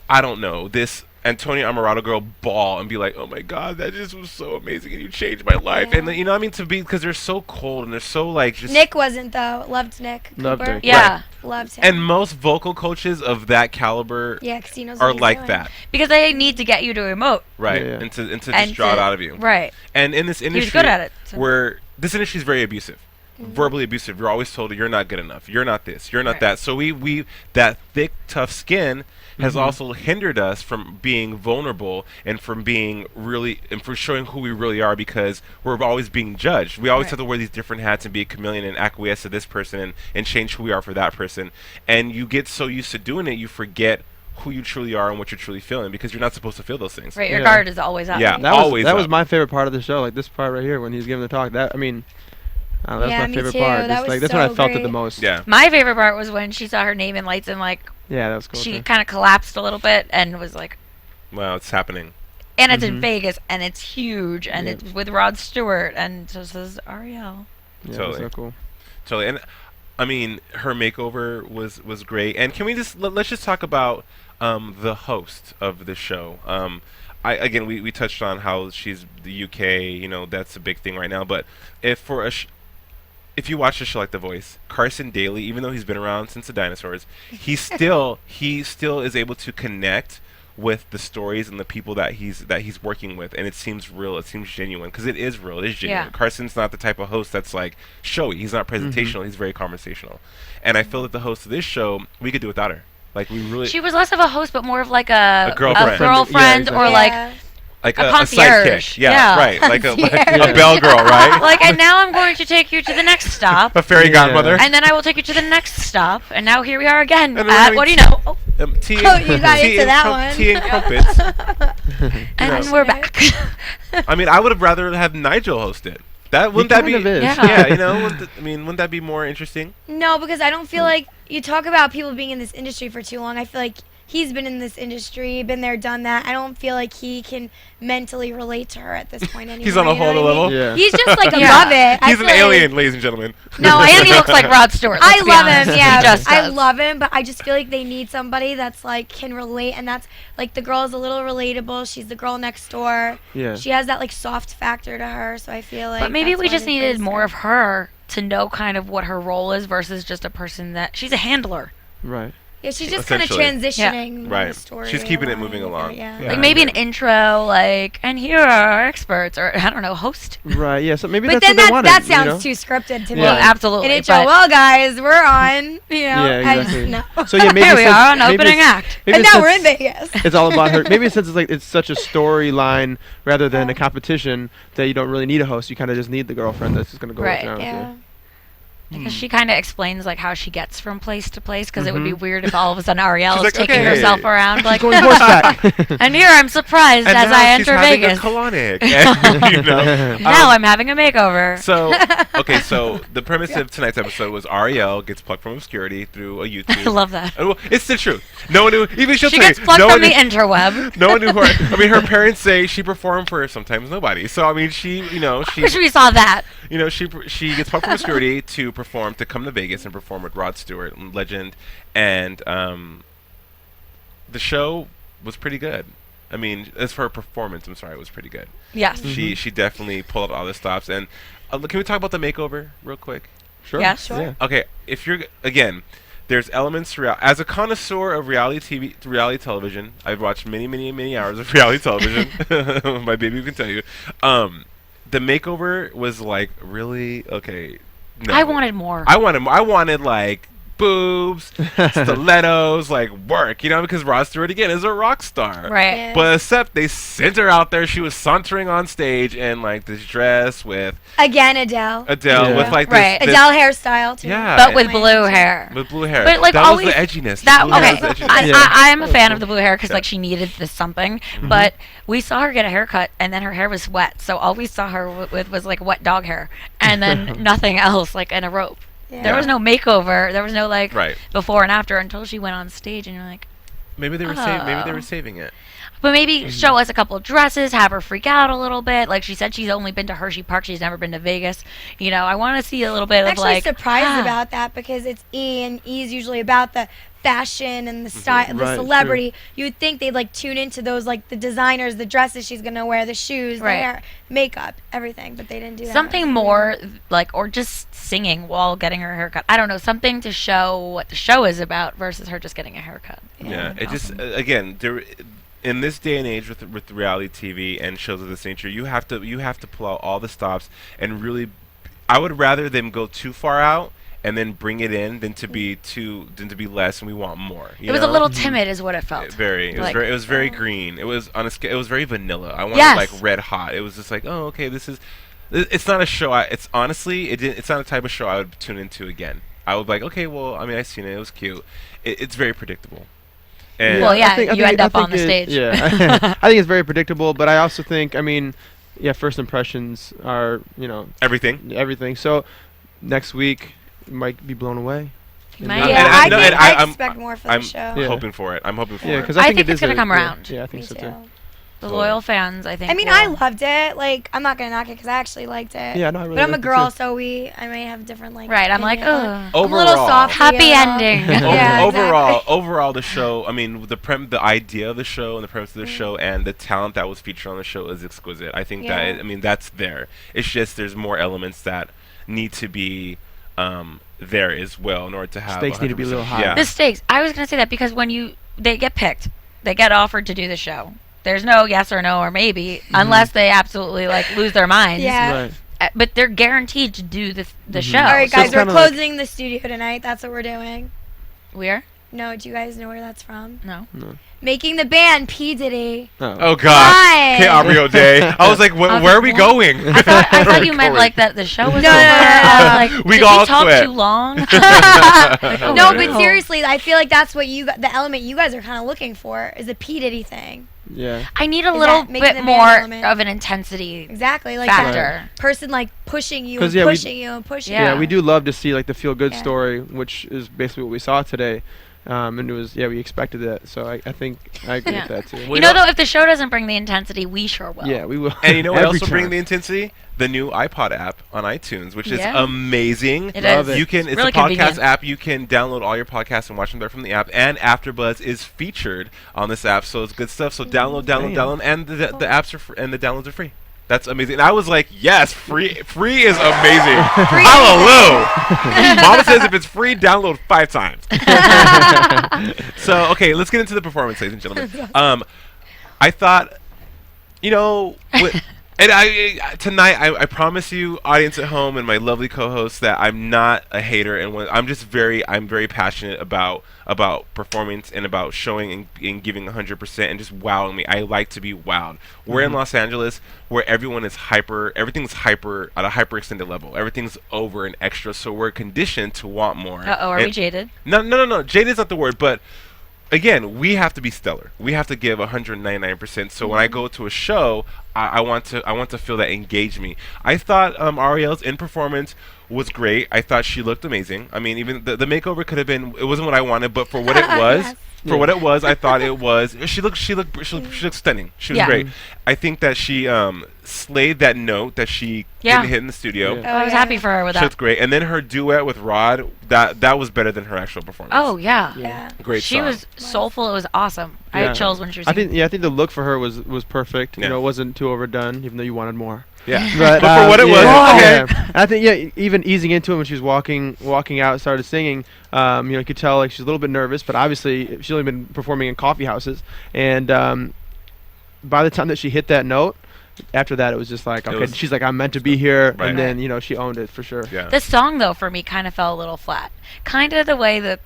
I don't know, this Antonia Amarato girl bawl and be like, oh my god, that just was so amazing and you changed my life. Yeah. And you know what I mean, to be, because they're so cold and they're so like just Nick wasn't though. Loved Nick. Loved Cooper. Nick. Yeah. Loved him. and most vocal coaches of that caliber yeah, because he knows are what he's like doing. that, Because they need to get you to emote. right? Yeah, yeah. And to just And draw it to- out of you. Right. And in this was industry, good at it, so- where this industry is very abusive, Mm-hmm. verbally abusive. You're always told you're not good enough. You're not this. You're not Right. that. So we that thick, tough skin has Mm-hmm. also hindered us from being vulnerable and from being really and for showing who we really are, because we're always being judged. We always Right. have to wear these different hats and be a chameleon and acquiesce to this person and change who we are for that person. And you get so used to doing it, you forget who you truly are and what you're truly feeling, because you're not supposed to feel those things. Right. Your Yeah. guard is always up. Yeah. That was Always that was up. my favorite part of the show, like this part right here when he's giving the talk. That I mean, that's Yeah, my me favorite too. part. That Just, was like that's when I so felt it the great. most. Yeah. My favorite part was when she saw her name in lights and like Yeah, that was cool. she too. kind of collapsed a little bit and was like, Well, it's happening. and it's Mm-hmm. in Vegas and it's huge and Yeah. it's with Rod Stewart and so says Ariel. Yeah, Totally. that's so cool. Totally. And I mean, her makeover was great. And can we just let's just talk about the host of the show. We touched on how she's the UK. You know, that's a big thing right now. But if you watch a show like The Voice, Carson Daly, even though he's been around since the dinosaurs, he still is able to connect with the stories and the people that he's working with, and it seems real. It seems genuine, because it is real. It is genuine. Yeah. Carson's not the type of host that's like showy. He's not presentational. He's very conversational, and I feel that the host of this show, we could do without her. Like we really She was less of a host but more of like a girlfriend. girlfriend Yeah, or exactly. like Yeah. like a a concierge. sidekick. Yeah, Yeah. right. Like a Concierge. bell girl, right? like and now I'm going to take you to the next stop. A fairy Yeah. godmother. And then I will take you to the next stop, and now here we are again And we're at having what do you know? Oh, Tea Oh, you got tea into and that crum- one. Tea and crumpets. and know. we're back. I mean, I would have rather have Nigel host it. That wouldn't that be? kind of is. Yeah. Yeah, you know. Wouldn't that be more interesting? No, because I don't feel like you talk about people being in this industry for too long. I feel like he's been in this industry, been there, done that. I don't feel like he can mentally relate to her at this point anymore. He's on a you know whole what I level. mean? Yeah. He's just like Yeah. above it. He's an alien, ladies and gentlemen. No, and he looks like Rod Stewart. I let's be love honest. him, yeah. He just I does. love him, but I just feel like they need somebody that's like can relate, and that's like the girl is a little relatable. She's the girl next door. Yeah. She has that like soft factor to her, so I feel like. But maybe that's we why just they needed placed more her. of her to know kind of what her role is versus just a person that she's a handler. Right. Yeah, she's just kind of Essentially. transitioning Right. the story. She's keeping it along moving with her, along. Yeah. Yeah. Like maybe an intro, like, and here are our experts, or I don't know, host. Right. Yeah. So maybe But that's then what they that, wanted. that you sounds know? too scripted to me. Yeah. Well, absolutely. An intro. but- Well, guys, we're on. You know. Yeah, I exactly. just, no. So yeah, maybe Here we since- are on maybe opening it's- act. maybe And now since we're in Vegas. It's all about her. Maybe since it's such a storyline rather than a competition that you don't really need a host. You kind of just need the girlfriend that's just gonna go Right, around. Yeah. Because she kind of explains like how she gets from place to place. Because it would be Mhm. weird if all of a sudden Arielle She's is like, taking okay. herself around like, Going horseback. and here I'm surprised And as now I she's enter having Vegas. a colonic. And, you know, Now I'm having a makeover. So, okay, so the premise of tonight's episode was Arielle gets plucked from obscurity through a YouTube. I love that. Well, it's the truth. No one knew. Even she'll She tell gets you, plucked no from one the knew, interweb. no one knew her. I mean, her parents say she performed for sometimes nobody. So I mean, she, you know, I wish she, we saw that. you know, she gets plucked from obscurity to perform, to come to Vegas and perform with Rod Stewart, legend, and the show was pretty good. I mean, as for her performance, I'm sorry, it was pretty good. Yes. She definitely pulled out all the stops. And can we talk about the makeover real quick? Sure. Yeah, sure. Yeah. Okay, if you're again, there's elements throughout. As a connoisseur of reality television, I've watched many hours of reality television. My baby can tell you. The makeover was like really okay. No. I wanted more. I wanted like boobs, stilettos, like work, you know, because Rod Stewart again is a rock star. right. Yeah. But except they sent her out there, she was sauntering on stage in like this dress with Again, Adele. Adele Yeah. with like Right. this Adele hairstyle too. Yeah. But with My blue answer. hair. with blue hair. But, like, that always- was the edginess. That The blue hair okay. was the edginess. I am a fan of cool. the blue hair because Yeah. like she needed this something, but we saw her get a haircut and then her hair was wet, so all we saw her with was like wet dog hair, and then nothing else, like in a rope. Yeah. There was no makeover. There was no like Right. before and after until she went on stage, and you're like, Maybe they were saving it. but maybe show us a couple of dresses, have her freak out a little bit. Like she said, she's only been to Hershey Park. She's never been to Vegas. You know, I want to see a little bit I'm of actually like surprised about that because it's E, and E is usually about the fashion and the style, the Right, celebrity. You would think they'd like tune into those, like the designers, the dresses she's gonna wear, the shoes, Right. the hair, makeup, everything. But they didn't do that. something more like, or just singing while getting her haircut. I don't know, something to show what the show is about versus her just getting a haircut. Yeah, it just Awesome. again there. In this day and age, with reality TV and shows of this nature, you have to pull out all the stops and really. I would rather them go too far out and then bring it in than to be less, and we want more. You It was know? a little timid, is what it felt. Like- It was very green. It was on a scale. It was very vanilla. I wanted Yes. like red hot. It was just like, oh, okay, this is. It's not a show. It's honestly, it's not a type of show I would tune into again. I would be like, okay, well, I mean, I've seen it. It was cute. It's very predictable. And Well, yeah, I think you end up on the it- stage. Yeah, I think it's very predictable, but I also think, I mean, yeah, first impressions are, you know, everything. So next week you might be blown away. Might. And- Yeah, And I think I'm- I expect more for I'm the show. Yeah. hoping for it. I'm hoping for Yeah, it. because I I think think it it's is gonna a- come yeah, around. Yeah, I Me think so too. too. The loyal fans, I think. I mean, will- I loved it. Like, I'm not gonna knock it because I actually liked it. Yeah, no, I really But I'm a liked it girl, too. so I may have different like. Right, I'm like, opinion. ugh. I'm a little Overall- soft. Happy ending. Yeah, overall, the show. I mean, the idea of the show and the premise of the show and the talent that was featured on the show is exquisite. I think Yeah. that I mean that's there. It's just there's more elements that need to be there as well in order to have Stakes need to be a little 100%. higher. Yeah. The stakes. I was gonna say that because when they get picked, they get offered to do the show. There's no yes or no or maybe unless they absolutely like lose their minds. Yeah. Right. But they're guaranteed to do the show. All right, So guys, it's we're kinda like- closing the studio tonight. That's what we're doing. We're No, do you guys know where that's from? no. Making the band P Diddy. Oh God! Why? Okay, Ariel Day. I was like, where are we What? going? I thought Where are we you meant going? like that the show was No, over. no, no, I was no. like, We did all we talk quit. too long? No, Oh, but no. seriously, I feel like that's what the element you guys are kind of looking for is a P Diddy thing. Yeah. I need a Is little that making the bit band more element? of an intensity Exactly, like factor. that person like pushing you 'Cause, and yeah, we- pushing you and pushing Yeah. Yeah, we do love to see like the feel good Yeah. story, which is basically what we saw today. And it was we expected that. So I think I agree with that too. You know, though, if the show doesn't bring the intensity, we sure will. Yeah, we will. And you know what Every else will bring time. the intensity? The new iPod app on iTunes, which is Yeah. amazing. It is. You can. It's really a podcast convenient. app. You can download all your podcasts and watch them there from the app. And AfterBuzz is featured on this app, so it's good stuff. So download, and the apps are and the downloads are free. That's amazing. And I was like, yes, free is amazing. Hallelujah. Mama says if it's free, download 5 times. So, okay, let's get into the performance, ladies and gentlemen. I thought, you know, and tonight, I promise you, audience at home and my lovely co-hosts, that I'm not a hater, and I'm very passionate about performance and about showing and giving 100% and just wowing me. I like to be wowed. We're in Los Angeles, where everything's hyper at a hyper extended level. Everything's over and extra, so we're conditioned to want more. Are we jaded? No. Jaded's not the word, but again, we have to be stellar. We have to give 199%. So when I go to a show, I want to feel that engage me. I thought Arielle's in performance was great. I thought she looked amazing. I mean, even the makeover could have been. It wasn't what I wanted, but for what it was, what it was, I thought it was. She looked stunning. She was great. I think that she slayed that note that she didn't hit in the studio. I was happy for her with She that. looked great. And then her duet with Rod, that was better than her actual performance. Oh yeah. Great She song. was soulful. It was awesome. I had chills when she was I singing. think the look for her was perfect. Yeah. You know, it wasn't too overdone, even though you wanted more. Yeah. But, for what it was, okay. And I think even easing into it when she was walking out, started singing. You could tell like she's a little bit nervous, but obviously she's only been performing in coffee houses. And by the time that she hit that note, after that it was just like, okay, she's like, I'm meant to be here, and then she owned it for sure. Yeah. The song though for me kind of fell a little flat. Kind of the way that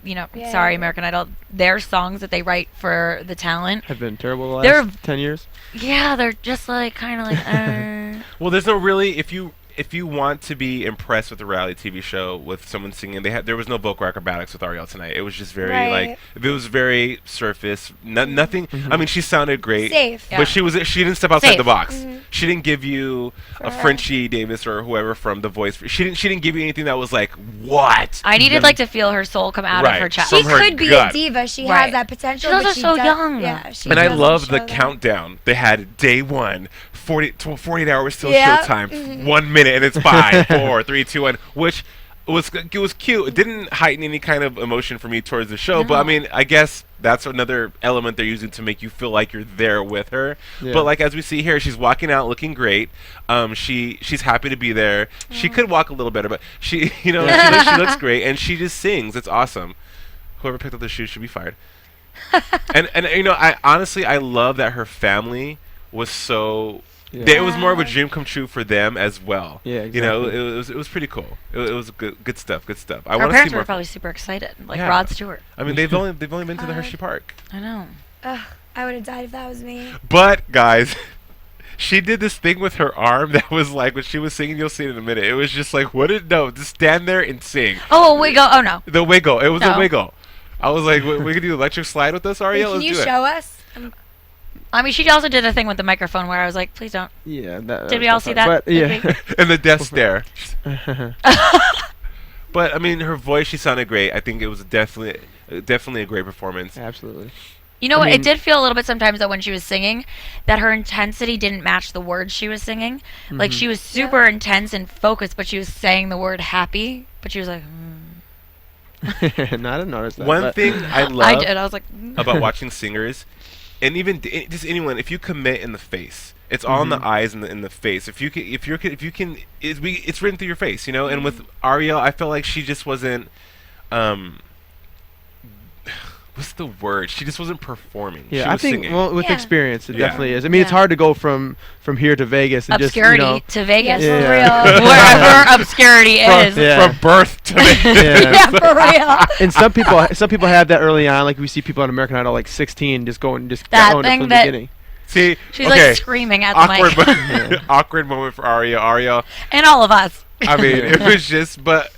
sorry American Idol, their songs that they write for the talent Have been terrible the last 10 years. Yeah, they're just like kind of like. Well, there's no really if you want to be impressed with a reality TV show with someone singing, there was no vocal acrobatics with Arielle tonight. It was just very like it was very surface. Nothing. I mean, she sounded great, Safe. but she didn't step outside the box. Mhm. She didn't give you a Frenchie Davis or whoever from The Voice. She didn't give you anything that was like what. I needed like to feel her soul come out of her chest. She From her could be gut. a diva. She Right. has that potential. She's also but she so does- young. Yeah. She And I doesn't love the show that. countdown. They had day 1, 48 hours till Yeah. showtime, 1 minute, and it's 5, 4, 3, 2, 1, which was cute. It didn't heighten any kind of emotion for me towards the show, but I mean, I guess that's another element they're using to make you feel like you're there with her. Yeah. But like as we see here, she's walking out looking great. She's happy to be there. She could walk a little better, but she she looks great, and she just sings. It's awesome. Whoever picked up the shoes should be fired. and I honestly love that her family was so. Yeah. It was more of a dream come true for them as well. Yeah, You know, it was pretty cool. It was good stuff. I Her want to see parents more. were probably super excited, like Yeah. Rod Stewart. I mean, they've only been to the Hershey Park. I know. Ugh, I would have died if that was me. But guys, she did this thing with her arm that was like when she was singing. You'll see it in a minute. It was just like, just stand there and sing. Oh, wiggle. Oh no. The wiggle. It was a No. wiggle. I was like, we could do electric slide with us, Arielle. Can you Let's do show us? I mean, she also did a thing with the microphone where I was like, please don't. Yeah. Did we all see that? But, yeah. it. And the death stare. But I mean, her voice, she sounded great. I think it was definitely a great performance. Absolutely. You know I what? mean- It did feel a little bit sometimes that when she was singing, that her intensity didn't match the words she was singing. Like she was super intense and focused, but she was saying the word happy, but she was like. No, I didn't notice that. One but- thing I love I did. I was like. about watching singers, and even just anyone, if you commit in the face, it's all in the eyes and in the face. If you can, it's written through your face, you know. And with Arielle, I felt like she just wasn't. What's the word? She just wasn't performing. Yeah, she I was think singing. with Yeah. experience, it Yeah. definitely is. I mean, it's hard to go from here to Vegas and Obscurity just to Vegas. Yes, for Yeah. real. Wherever obscurity is. Yeah. From birth to Yeah. Yeah, for real. And some people have that early on. Like we see people on American Idol, like 16, just going That going thing from the that- beginning. See, She's okay, like screaming at the awkward, mic. awkward moment for Arielle. And all of us. I mean, it was just, but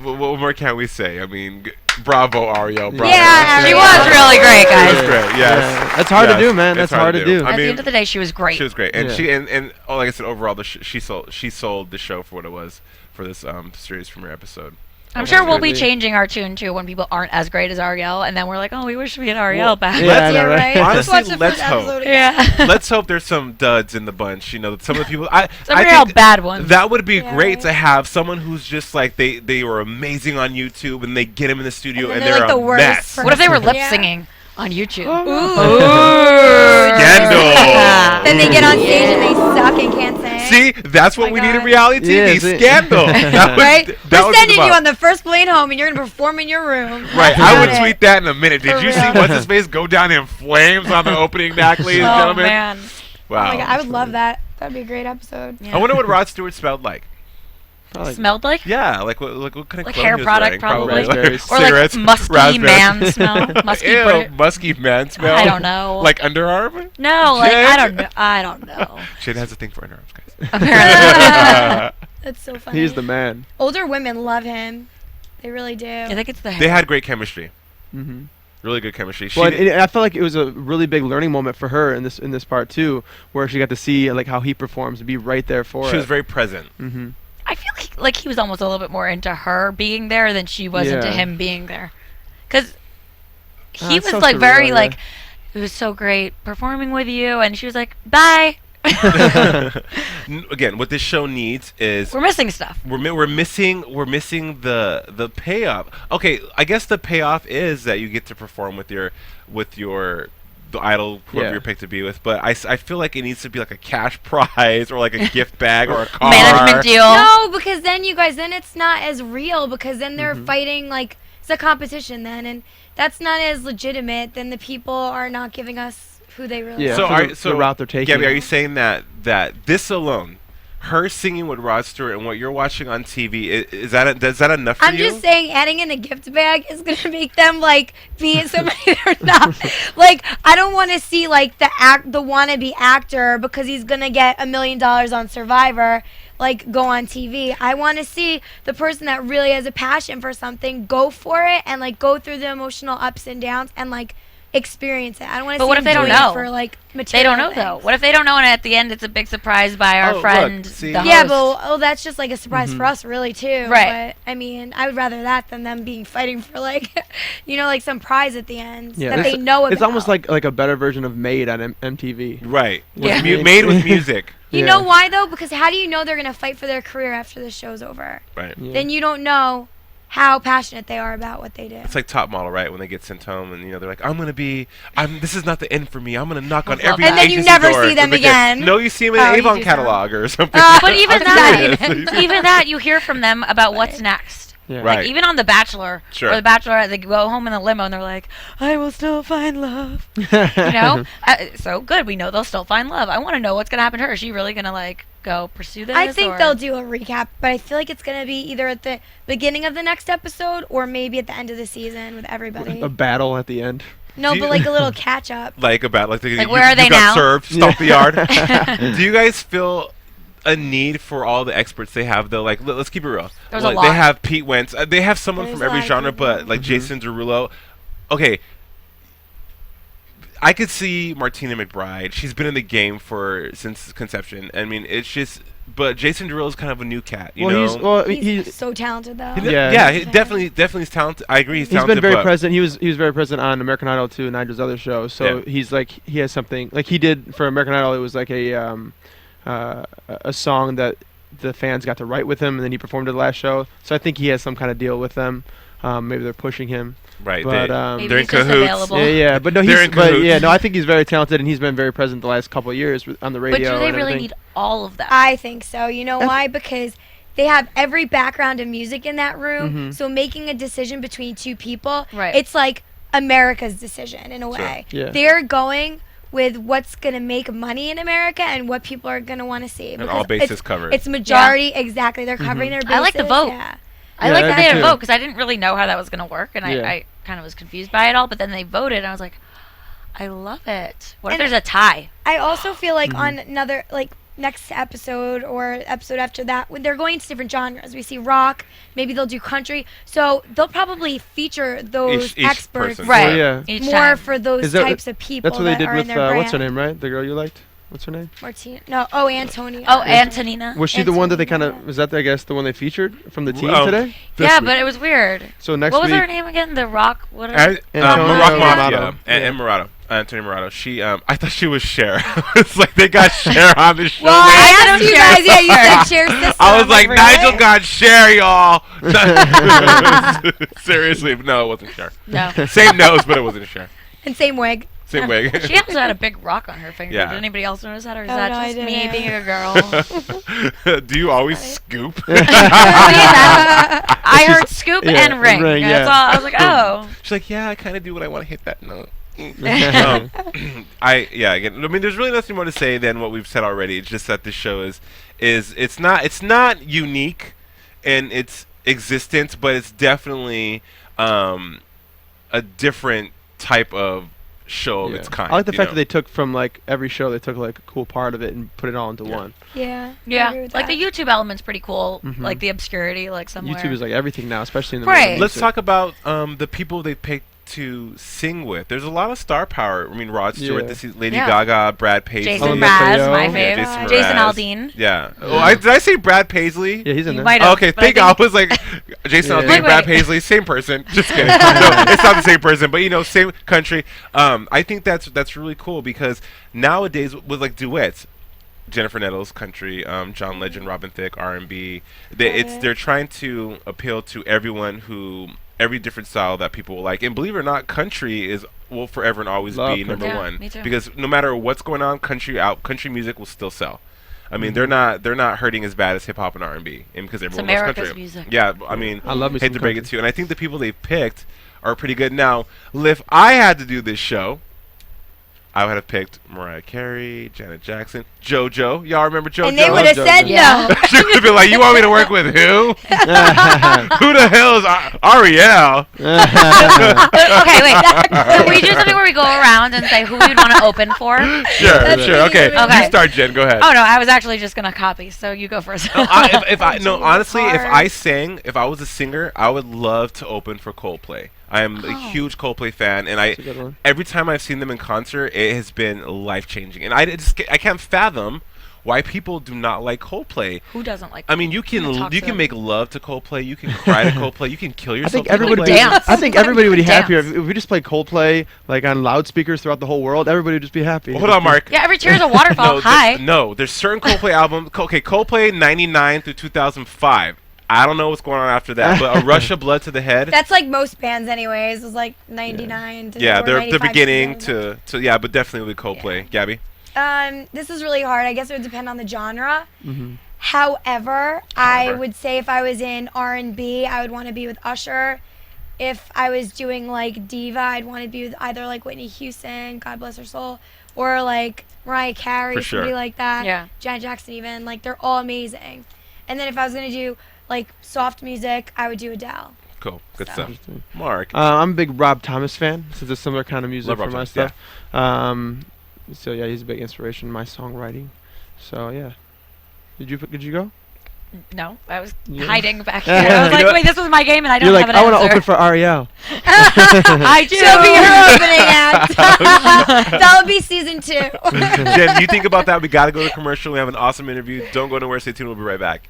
what more can we say? I mean, bravo, Arielle. Bravo. Yeah, She was really great, It guys. was great. Yes. Yeah. That's hard to do, man. It's That's hard to do. I At mean, the end of the day, she was great. she was great, and Yeah. like I said, overall, she sold the show for what it was for this series premiere episode. I'm sure we'll be Absolutely. changing our tune too when people aren't as great as Ariel, and then we're like, oh, we wish we had Ariel back. Yeah, I know, right? Honestly, Let's watch the let's first hope. episode again. Yeah. Let's hope there's some duds in the bunch. You know, some of the people. Some I real think bad ones. That would be Yeah, great right. to have someone who's just like they were amazing on YouTube, and they get them in the studio, And and then they're they're like a the worst mess. person. What if they were lip Yeah. singing on YouTube? Scandal. Then they get on stage and they suck and can't sing. See, that's what Oh we my need in God. reality TV. Yeah, see? Scandal. That would, Right? that We're would be sending the you bomb. on the first plane home and you're going to perform in your room. Right, That's I would about it. tweet that in a minute. Did For you see real. what's his face go down in flames on the opening act, ladies and Oh gentlemen? man. Wow. Oh my God, I would love that. That would be a great episode. Yeah. I wonder what Rod Stewart smelled like. Probably- Smelled like? Yeah, like what kind of Like clothes hair he was product, wearing, probably. Raspberries. Or like Cigarettes, musky raspberries. man smell. Musky Ew, bur- musky man smell. I don't know. Like underarm? No, like Jen? I don't know. I don't know. Shit has a thing for underarms, guys. Apparently. That's so funny. He's the man. Older women love him. They really do. I think it's the hair. They had great chemistry. Mm-hmm. Really good chemistry. She Well, did- and I felt like it was a really big learning moment for her in this part too, where she got to see like how he performs and be right there for she it. was very present. Mm-hmm. I feel like he was almost a little bit more into her being there than she was into Yeah. him being there. Because he it's was so like surreal, very yeah. like, it was so great performing with you, and she was like, bye. Again, what this show needs is We're missing stuff. we're missing the payoff. Okay, I guess the payoff is that you get to perform with your the idol, whoever Yeah. you're picked to be with. But I feel like it needs to be like a cash prize or like a gift bag or a car. Management deal. No, because then you guys, then it's not as real because then they're Mm-hmm. fighting like it's a competition then, and that's not as legitimate. Then the people are not giving us who they really Yeah. So are. for the route they're taking. Gabby, are you saying that this alone, her singing with Rod Stewart and what you're watching on TV, is that enough for I'm you? just saying, adding in a gift bag is gonna make them like be somebody they're not. Like, I don't want to see like the wannabe actor because he's gonna get $1 million on Survivor, like go on TV. I want to see the person that really has a passion for something go for it and like go through the emotional ups and downs and like experience it. I don't want to. But see what if them they don't doing it know? for like They material don't know though. things. What if they don't know, and at the end it's a big surprise by our Oh, look, friend, see? the Yeah, host? but that's just like a surprise for us, really, too. Right. But I mean, I would rather that than them being fighting for like, like some prize at the end Yeah, that they it's- know about. It's almost like a better version of Made on MTV. right. Yeah. Made with music. You Yeah. know why though? Because how do you know they're gonna fight for their career after the show's over? Right. Yeah. Then you don't know how passionate they are about what they do. It's like Top Model, right? When they get sent home, and they're like, this is not the end for me. I'm gonna knock on love every that. And then you agency never door see them to get-" again. No, you see them in Oh, the you Avon do catalog or something. But even I'm that, serious. even that, you hear from them about what's next. Yeah. Right. Like even on The Bachelor Sure. or The Bachelorette, they go home in the limo and they're like, "I will still find love." So good. We know they'll still find love. I want to know what's gonna happen to her. Is she really gonna like go pursue this? I think or? they'll do a recap, but I feel like it's gonna be either at the beginning of the next episode or maybe at the end of the season with everybody. A battle at the end. No, Do but you- like a little catch up. Like about like, Like, where are they you got now? served, stomp the yard. Do you guys feel a need for all the experts they have though? Like let's keep it real. There's a Like, lot. They have Pete Wentz. They have someone There's from a every lot of genre, people. but like Jason Derulo. Okay. I could see Martina McBride. She's been in the game since conception. I mean, it's just. But Jason Derulo is kind of a new cat. You know. He's so talented though. Yeah. He definitely is talented. I agree. He's He's talented. been very but present. He was very present on American Idol too, and Nigel's other shows. So Yeah. he's like he has something like he did for American Idol. It was like a song that the fans got to write with him, and then he performed at the last show. So I think he has some kind of deal with them. Maybe they're pushing him. Right. But, Maybe they're in he's just cahoots. available. Yeah, but no, They're in cahoots. I think he's very talented, and he's been very present the last couple of years on the But radio. do they and really everything. need all of that? I think so. You know why? Because they have every background of music in that room. So making a decision between two people, Right. it's like America's decision in a way. Yeah. They're going with what's going to make money in America and what people are going to want to see. And all because bases covered. It's majority, exactly. They're covering their bases. I like the vote. Yeah. I Yeah, like I that do they had a too. vote because I didn't really know how that was going to work, and Yeah. I kind of was confused by it all. But then they voted, and I was like, I love it. What if And there's a tie? I also feel like on another, like, next episode or episode after that, when they're going to different genres. We see rock, maybe they'll do country. So they'll probably feature those Each experts person. Right. yeah. Each more time. for those Is that- types of people That's what they that did are in with their brand. what's her name, right? The girl you liked. What's her name? Martina. No. Oh, Antonia. Oh, Antonina. Was she the one that they kind of? Was that I guess the one they featured from the team today? Yeah, but it was weird. So next What was week, her name again? The Rock. What? Antonio Morocco Mafia Murado. and Murado. Antonio Murado. She, I thought she was Cher. It's like they got Cher on the show. Well, I asked you Cher. guys. Yeah, you said Cher's sister. I was like, Really? Nigel got Cher, y'all. Seriously, no, it wasn't Cher. No. Same nose, but it wasn't Cher. And same wig. Same way. She also had a big rock on her finger. Yeah. Did anybody else notice that, or is Oh, that no, I just me didn't. being a girl? Do you always scoop? I heard scoop Yeah, and ring. ring, That's yeah. all. I was like, oh. She's like, yeah, I kind of do what I want to hit that note. Again, I mean, there's really nothing more to say than what we've said already. It's just that this show is it's not unique in its existence, but it's definitely a different type of show of its kind. I like the you fact know? that they took from like every show, they took like a cool part of it and put it all into one. Yeah. I agree Yeah, with like that. the YouTube element's pretty cool. Mhm. Like the obscurity, like somewhere. YouTube is like everything now, especially in the Right. movies. Let's talk about the people they picked to sing with. There's a lot of star power. I mean, Rod Stewart, Yeah. this is Lady Yeah. Gaga, Brad Paisley. Jason Oh, Mraz, yeah, my Jason favorite. Mraz. Jason Aldean. Yeah. Oh, did I say Brad Paisley? Yeah, he's in You there. might Oh, have. okay, but I think I was like Jason Yeah. Aldean, Wait, Brad wait. Paisley, same person. Just kidding. No, it's not the same person, but same country. I think that's really cool because nowadays with like duets, Jennifer Nettles, country, John Legend, Robin Thicke, R&B. They're trying to appeal to every different style that people will like. And believe it or not, country will forever and always Love be number country. Yeah, one me too. because no matter what's going on, country music will still sell. I mean, they're not hurting as bad as hip hop and R&B, and because everyone loves America's country. music. Yeah, I mean, I love me hate some to break it country. to you, and I think the people they've picked are pretty good. Now, if I had to do this show, I would have picked Mariah Carey, Janet Jackson, JoJo. Y'all remember JoJo? And they would have Jojo. said Yeah. no. She would have been like, "You want me to work with who? Who the hell is Arielle?" Okay, wait. Can we do something where we go around and say who we'd want to open for? Sure. Okay. Okay. You start, Jen. Go ahead. Oh no, I was actually just gonna copy. So you go first. Honestly, if hard. I sang, if I was a singer, I would love to open for Coldplay. I am a huge Coldplay fan, and a good one. every time I've seen them in concert, it has been life changing. And I can't fathom why people do not like Coldplay. Who doesn't like? I mean, you can Talk to you can them. make love to Coldplay, you can cry to Coldplay, you can kill I yourself. think to everybody. Coldplay. Would be, Dance. I think everybody would be happier Dance. if we just played Coldplay like on loudspeakers throughout the whole world. Everybody would just be happy. Hold on, Mark. Yeah, every tear's a waterfall. Hi. No, there's certain Coldplay albums. Okay, Coldplay 99 through 2005. I don't know what's going on after that, but A Rush of Blood to the Head. That's like most bands, anyways. It was like 99 to Yeah, or they're 95 beginning to to yeah, but definitely with Coldplay. Gabby. This is really hard. I guess it would depend on the genre. Mhm. However, I would say if I was in R&B, I would want to be with Usher. If I was doing like diva, I'd want to be with either like Whitney Houston, God bless her soul, or like Mariah Carey, For sure. somebody like that. Yeah. Janet Jackson, even like they're all amazing. And then if I was gonna do like soft music, I would do Adele. Cool, good So. stuff. Mark. I'm a big Rob Thomas fan. Since it's similar kind of music Love for Rob my Thomas, stuff. So yeah, he's a big inspiration in my songwriting. So yeah. Did you go? No, I was Yeah. hiding back here. I was You like, know wait, this was my game, and I don't You're like, have I an want to answer. open for Arielle. I do. She'll be her opening act. That'll be season 2. Jen, you think about that? We got to go to commercial. We have an awesome interview. Don't go nowhere. Stay tuned. We'll be right back.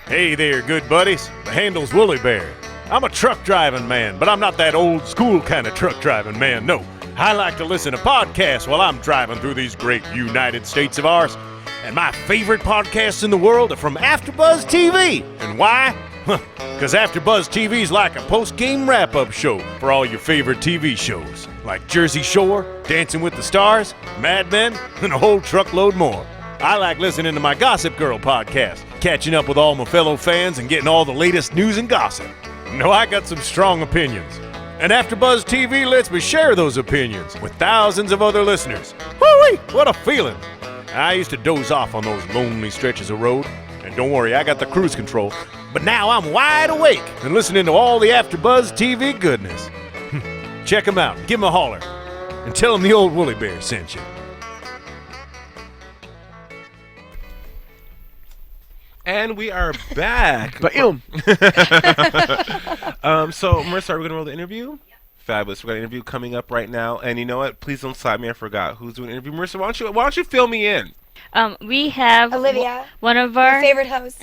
Hey there, good buddies. The handle's Woolly Bear. I'm a truck driving man, but I'm not that old school kind of truck driving man, no. I like to listen to podcasts while I'm driving through these great United States of ours. And my favorite podcasts in the world are from AfterBuzz TV. And why? Because AfterBuzz TV's like a post-game wrap-up show for all your favorite TV shows. Like Jersey Shore, Dancing with the Stars, Mad Men, and a whole truckload more. I like listening to my Gossip Girl podcast, catching up with all my fellow fans and getting all the latest news and gossip. No, I got some strong opinions. And AfterBuzz TV lets me share those opinions with thousands of other listeners. Woo-wee, what a feeling. I used to doze off on those lonely stretches of road. And don't worry, I got the cruise control. But now I'm wide awake and listening to all the AfterBuzz TV goodness. Check them out, give them a holler, and tell them the old Woolly Bear sent you. And we are back. Boom. So, Marissa, are we going to roll the interview? Fabulous. We got an interview coming up right now, and you know what? Please don't slap me. I forgot who's doing an interview. Marissa, why don't you fill me in? We have Olivia, one of your our favorite host.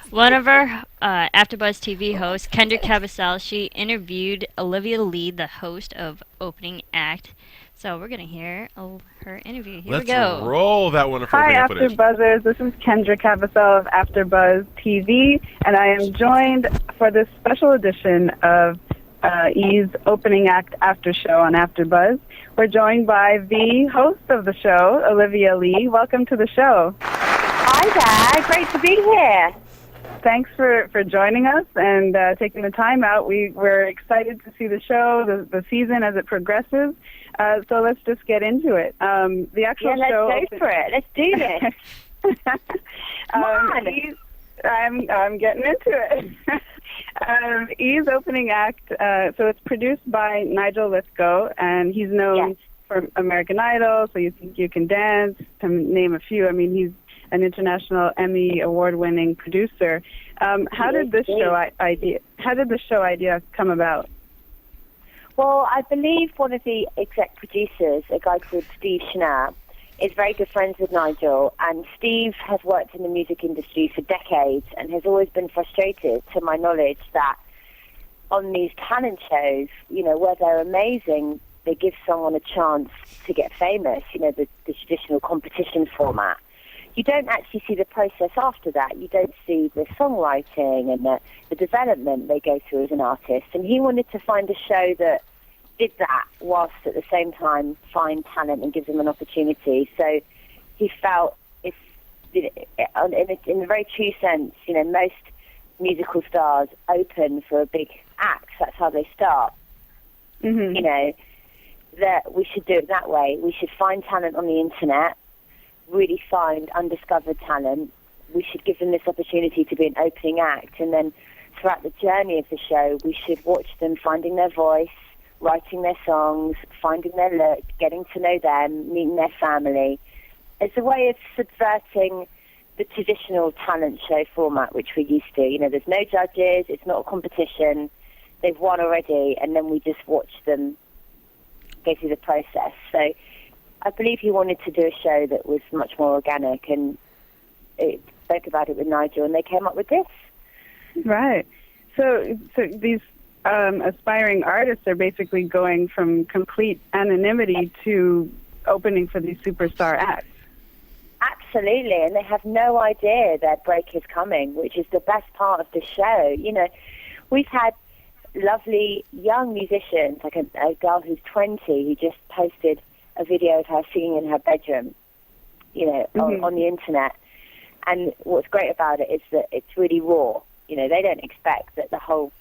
one of our AfterBuzz TV hosts, Kendra Cavasel. She interviewed Olivia Lee, the host of Opening Act. So we're gonna hear her interview. Here Let's we go. roll that wonderful Hi, video footage. AfterBuzzers. This is Kendra Cavasel of AfterBuzz TV, and I am joined for this special edition of E's Opening Act After Show on AfterBuzz. We're joined by the host of the show, Olivia Lee. Welcome to the show. Hi there. Great to be here. Thanks for joining us and taking the time out. We're excited to see the show, the season as it progresses. So let's just get into it. The actual show. Let's go for it. Let's do this. Come on. I'm getting into it. E's Opening Act. So it's produced by Nigel Lithgow, and he's known for American Idol. So You Think You Can Dance, to name a few. I mean, he's an international Emmy award-winning producer. How did this show idea come about? Well, I believe one of the exec producers, a guy called Steve Schnapp, is very good friends with Nigel, and Steve has worked in the music industry for decades and has always been frustrated, to my knowledge, that on these talent shows, where they're amazing, they give someone a chance to get famous, the traditional competition format. You don't actually see the process after that. You don't see the songwriting and the development they go through as an artist. And he wanted to find a show that did that whilst at the same time find talent and gives them an opportunity. So he felt, in a very true sense, most musical stars open for a big act. That's how they start. Mm-hmm. That we should do it that way. We should find talent on the internet, really find undiscovered talent. We should give them this opportunity to be an opening act, and then throughout the journey of the show, we should watch them finding their voice, writing their songs, finding their look, getting to know them, meeting their family. It's a way of subverting the traditional talent show format, which we're used to. There's no judges, it's not a competition, they've won already, and then we just watch them go through the process. So I believe he wanted to do a show that was much more organic, and it spoke about it with Nigel, and they came up with this. Right. So these aspiring artists are basically going from complete anonymity to opening for these superstar acts. Absolutely, and they have no idea their break is coming, which is the best part of the show. We've had lovely young musicians, like a girl who's 20 who just posted a video of her singing in her bedroom, on the internet. And what's great about it is that it's really raw. They don't expect that the whole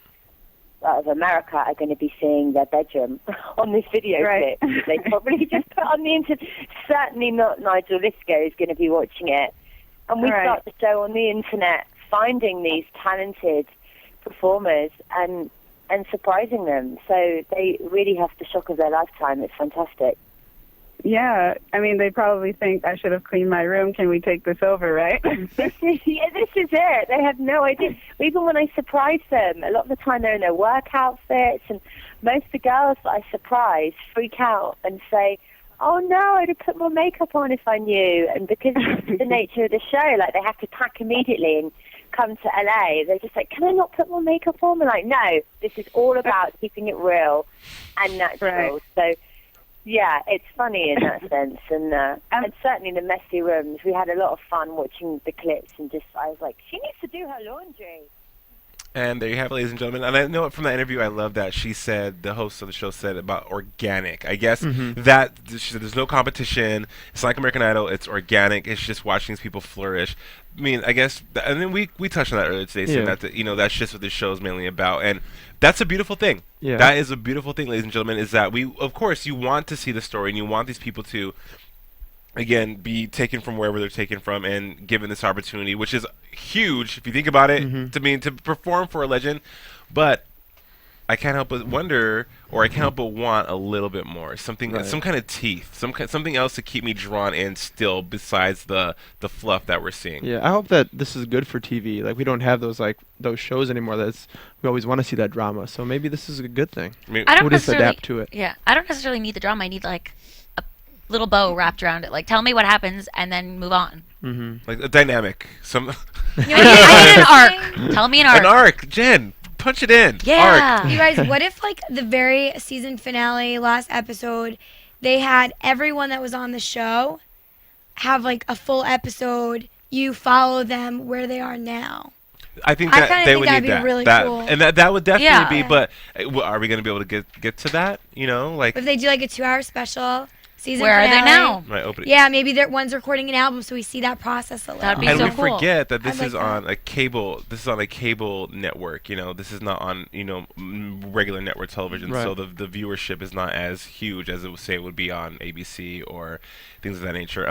of America are going to be seeing their bedroom on this video clip. They probably just put on the internet. Certainly not Nigel Lithgow is going to be watching it. And we start the show on the internet, finding these talented performers and surprising them. So they really have the shock of their lifetime. It's fantastic. Yeah, I mean, they probably think, I should have cleaned my room. Can we take this over, right? This is it. They have no idea. Even when I surprise them, a lot of the time they're in their work outfits, and most of the girls that I surprise freak out and say, oh no, I'd have put more makeup on if I knew. And because of the nature of the show, like, they have to pack immediately and come to LA. They're just like, can I not put more makeup on? We're like, no, this is all about keeping it real and natural. So yeah, it's funny in that sense, and certainly in the messy rooms, we had a lot of fun watching the clips, and I was like, she needs to do her laundry. And there you have it, ladies and gentlemen. And I know from that interview, I love that she said, the host of the show said about organic. I guess that she said there's no competition. It's like American Idol. It's organic. It's just watching these people flourish. I mean, I guess, and then we touched on that earlier today, saying that that's just what this show is mainly about, and that's a beautiful thing. Yeah. That is a beautiful thing, ladies and gentlemen. Is that of course, you want to see the story, and you want these people to, again, be taken from wherever they're taken from and given this opportunity, which is huge if you think about it. To perform for a legend, but I can't help but wonder, or I can't help but want a little bit more. Something, some kind of teeth, something else to keep me drawn in still, besides the fluff that we're seeing. Yeah, I hope that this is good for TV. Like, we don't have those shows anymore. We always want to see that drama. So maybe this is a good thing. I mean, I don't we'll just necessarily adapt to it. Yeah, I don't necessarily need the drama. I need like a little bow wrapped around it. Like, tell me what happens and then move on. like a dynamic. I need an arc. Tell me an arc. An arc, Jen. Punch it in. Yeah. Arc. You guys, what if like the very season finale, last episode, they had everyone that was on the show have like a full episode. You follow them where they are now. I think I that kinda they think would that'd need be that. really that cool. And that would definitely Yeah. be. But are we going to be able to get to that? You know, like If they do like a 2-hour special season Where are finale. they now? right, open it. Yeah, maybe one's recording an album, so we see that process a little. That'd be And so we cool. forget that this I'd like is on a cable. This is on a cable network. You know, this is not on regular network television. Right. So the viewership is not as huge as it would say it would be on ABC or things of that nature.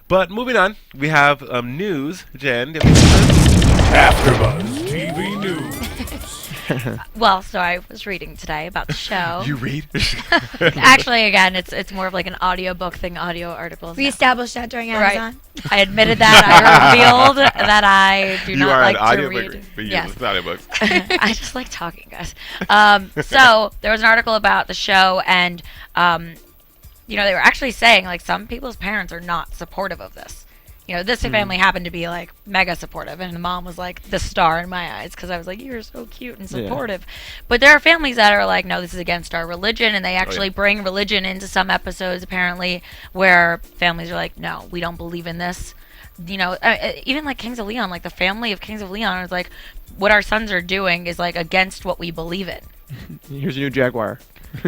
But moving on, we have news. Jen, do you have any news? AfterBuzz TV News. Well, so I was reading today about the show. You read? Actually, again, it's more of like an audiobook thing, audio articles. We established that during Amazon. Right. I admitted that. I revealed that I do You not are like an to audiobook read. for you. Yes. It's audiobooks. I just like talking, guys. So there was an article about the show, and they were actually saying like some people's parents are not supportive of this. This family happened to be like mega supportive, and the mom was like the star in my eyes because I was like, "You're so cute and supportive." But there are families that are like, "No, this is against our religion," and they actually bring religion into some episodes apparently, where families are like, "No, we don't believe in this." Even like Kings of Leon, like the family of Kings of Leon is like, what our sons are doing is like against what we believe in. Here's your new Jaguar.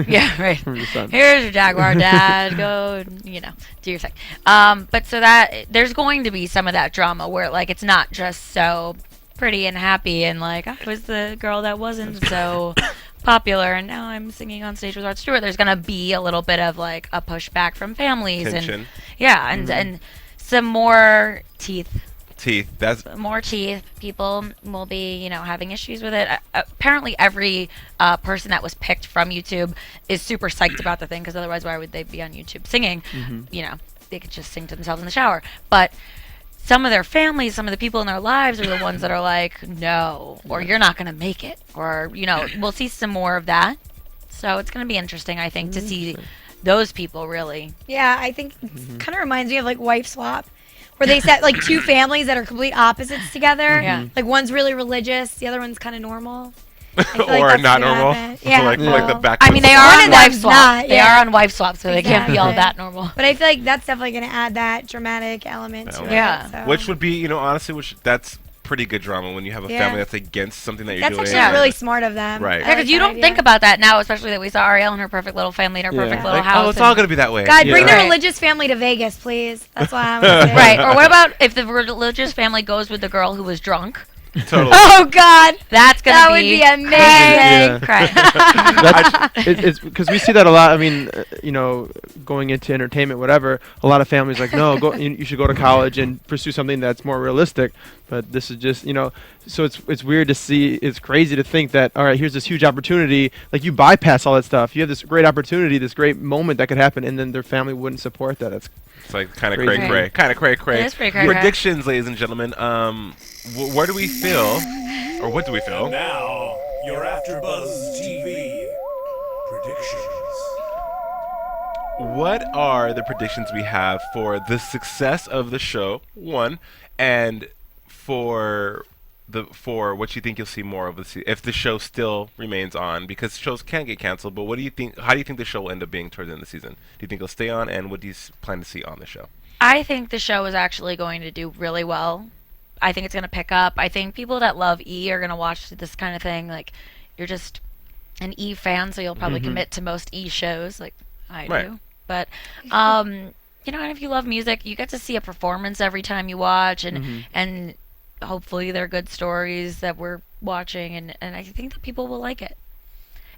Yeah, right. From your son. Here's your Jaguar, Dad. Go, do your thing. But so that there's going to be some of that drama where like it's not just so pretty and happy and like I was the girl that wasn't so popular and now I'm singing on stage with Rod Stewart. There's gonna be a little bit of like a pushback from families Tension. and some more teeth. That's More teeth. People will be, having issues with it. Apparently, every person that was picked from YouTube is super psyched about the thing because otherwise, why would they be on YouTube singing? They could just sing to themselves in the shower. But some of their families, some of the people in their lives are the ones that are like, no, or you're not going to make it, or we'll see some more of that. So it's going to be interesting, I think, to see those people really. Yeah, I think it kind of reminds me of like Wife Swap, where they set like two families that are complete opposites together. Yeah. Like one's really religious, the other one's kind of normal. I feel like or that's not gonna normal. happen. Yeah. like the back. I mean, they One are of on Wife them's Swap. not, They yeah. are on Wife Swap, so they can't be all Exactly. that normal. But I feel like that's definitely going to add that dramatic element to it. Yeah. So. Which would be, honestly, that's pretty good drama when you have a Yeah. family that's against something that you're That's doing. actually really smart of them. Right. I Yeah, because like you that don't idea. think about that now, especially that we saw Ariel and her perfect little family in her perfect little Like, house. oh, it's all gonna be that way. God, bring the Right. religious family to Vegas, please. That's what I'm going to say. Right. Or what about if the religious family goes with the girl who was drunk? Totally. Oh, God. That's gonna That would be amazing. Yeah. Cry. It's because we see that a lot. I mean, going into entertainment, whatever. A lot of families like, no, you should go to college and pursue something that's more realistic. But this is just, so it's weird to see. It's crazy to think that, all right, here's this huge opportunity. Like you bypass all that stuff. You have this great opportunity, this great moment that could happen, and then their family wouldn't support that. It's like kind of Crazy. cray-cray. Kind of cray-cray. It is pretty cray-cray. Predictions, ladies and gentlemen. Where do we feel, or what do we feel? Now, your AfterBuzz TV predictions. What are the predictions we have for the success of the show, one, and for what you think you'll see more of if the show still remains on, because shows can get canceled, but what do you think, how do you think the show will end up being towards the end of the season? Do you think it'll stay on, and what do you plan to see on the show? I think the show is actually going to do really well. I think it's going to pick up. I think people that love E are going to watch this kind of thing. Like, you're just an E fan, so you'll probably commit to most E shows, like I do. But, and if you love music, you get to see a performance every time you watch, and hopefully they're good stories that we're watching, and I think that people will like it.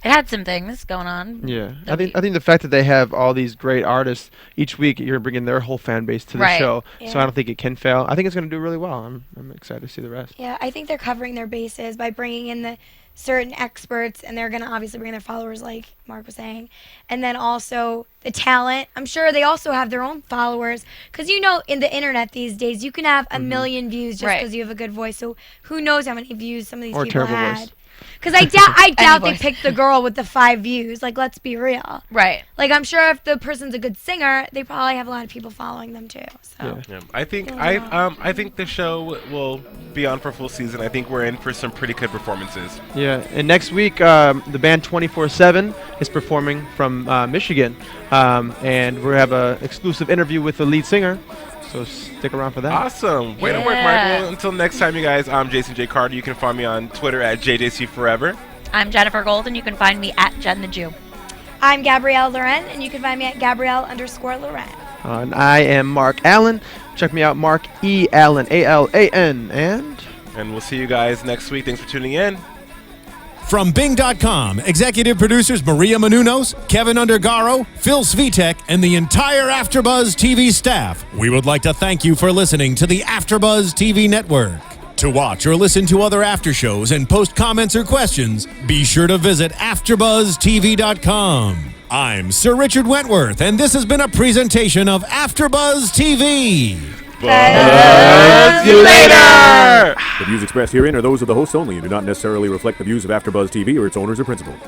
It had some things going on. Yeah, I think the fact that they have all these great artists each week, you're bringing their whole fan base to the Right. show. Yeah. So I don't think it can fail. I think it's going to do really well. I'm excited to see the rest. Yeah, I think they're covering their bases by bringing in certain experts, and they're going to obviously bring their followers, like Mark was saying. And then also the talent. I'm sure they also have their own followers. Because, you know, in the internet these days, you can have a million views just because you have a good voice. So who knows how many views some of these people had. Voice. Because I doubt they voice. picked the girl with the 5 views. Like, let's be real. Right. Like, I'm sure if the person's a good singer, they probably have a lot of people following them too. So. Yeah. I think I think the show will be on for a full season. I think we're in for some pretty good performances. Yeah, and next week the band 24/7 is performing from Michigan, and we have an exclusive interview with the lead singer. So stick around for that. Awesome. Way to work, Mark. Well, until next time, you guys, I'm Jason J. Carter. You can find me on Twitter at JJCForever. I'm Jenifer Golden. You can find me at Jen the Jew. I'm Gabrielle Loren, and you can find me at Gabrielle_Loren. And I am Mark Allen. Check me out, Mark E. Allen, ALAN. And we'll see you guys next week. Thanks for tuning in. From Bing.com, executive producers Maria Menounos, Kevin Undergaro, Phil Svitek, and the entire AfterBuzz TV staff, we would like to thank you for listening to the AfterBuzz TV network. To watch or listen to other after shows and post comments or questions, be sure to visit AfterBuzzTV.com. I'm Sir Richard Wentworth, and this has been a presentation of AfterBuzz TV. Buzz you later! The views expressed herein are those of the hosts only and do not necessarily reflect the views of AfterBuzz TV or its owners or principals.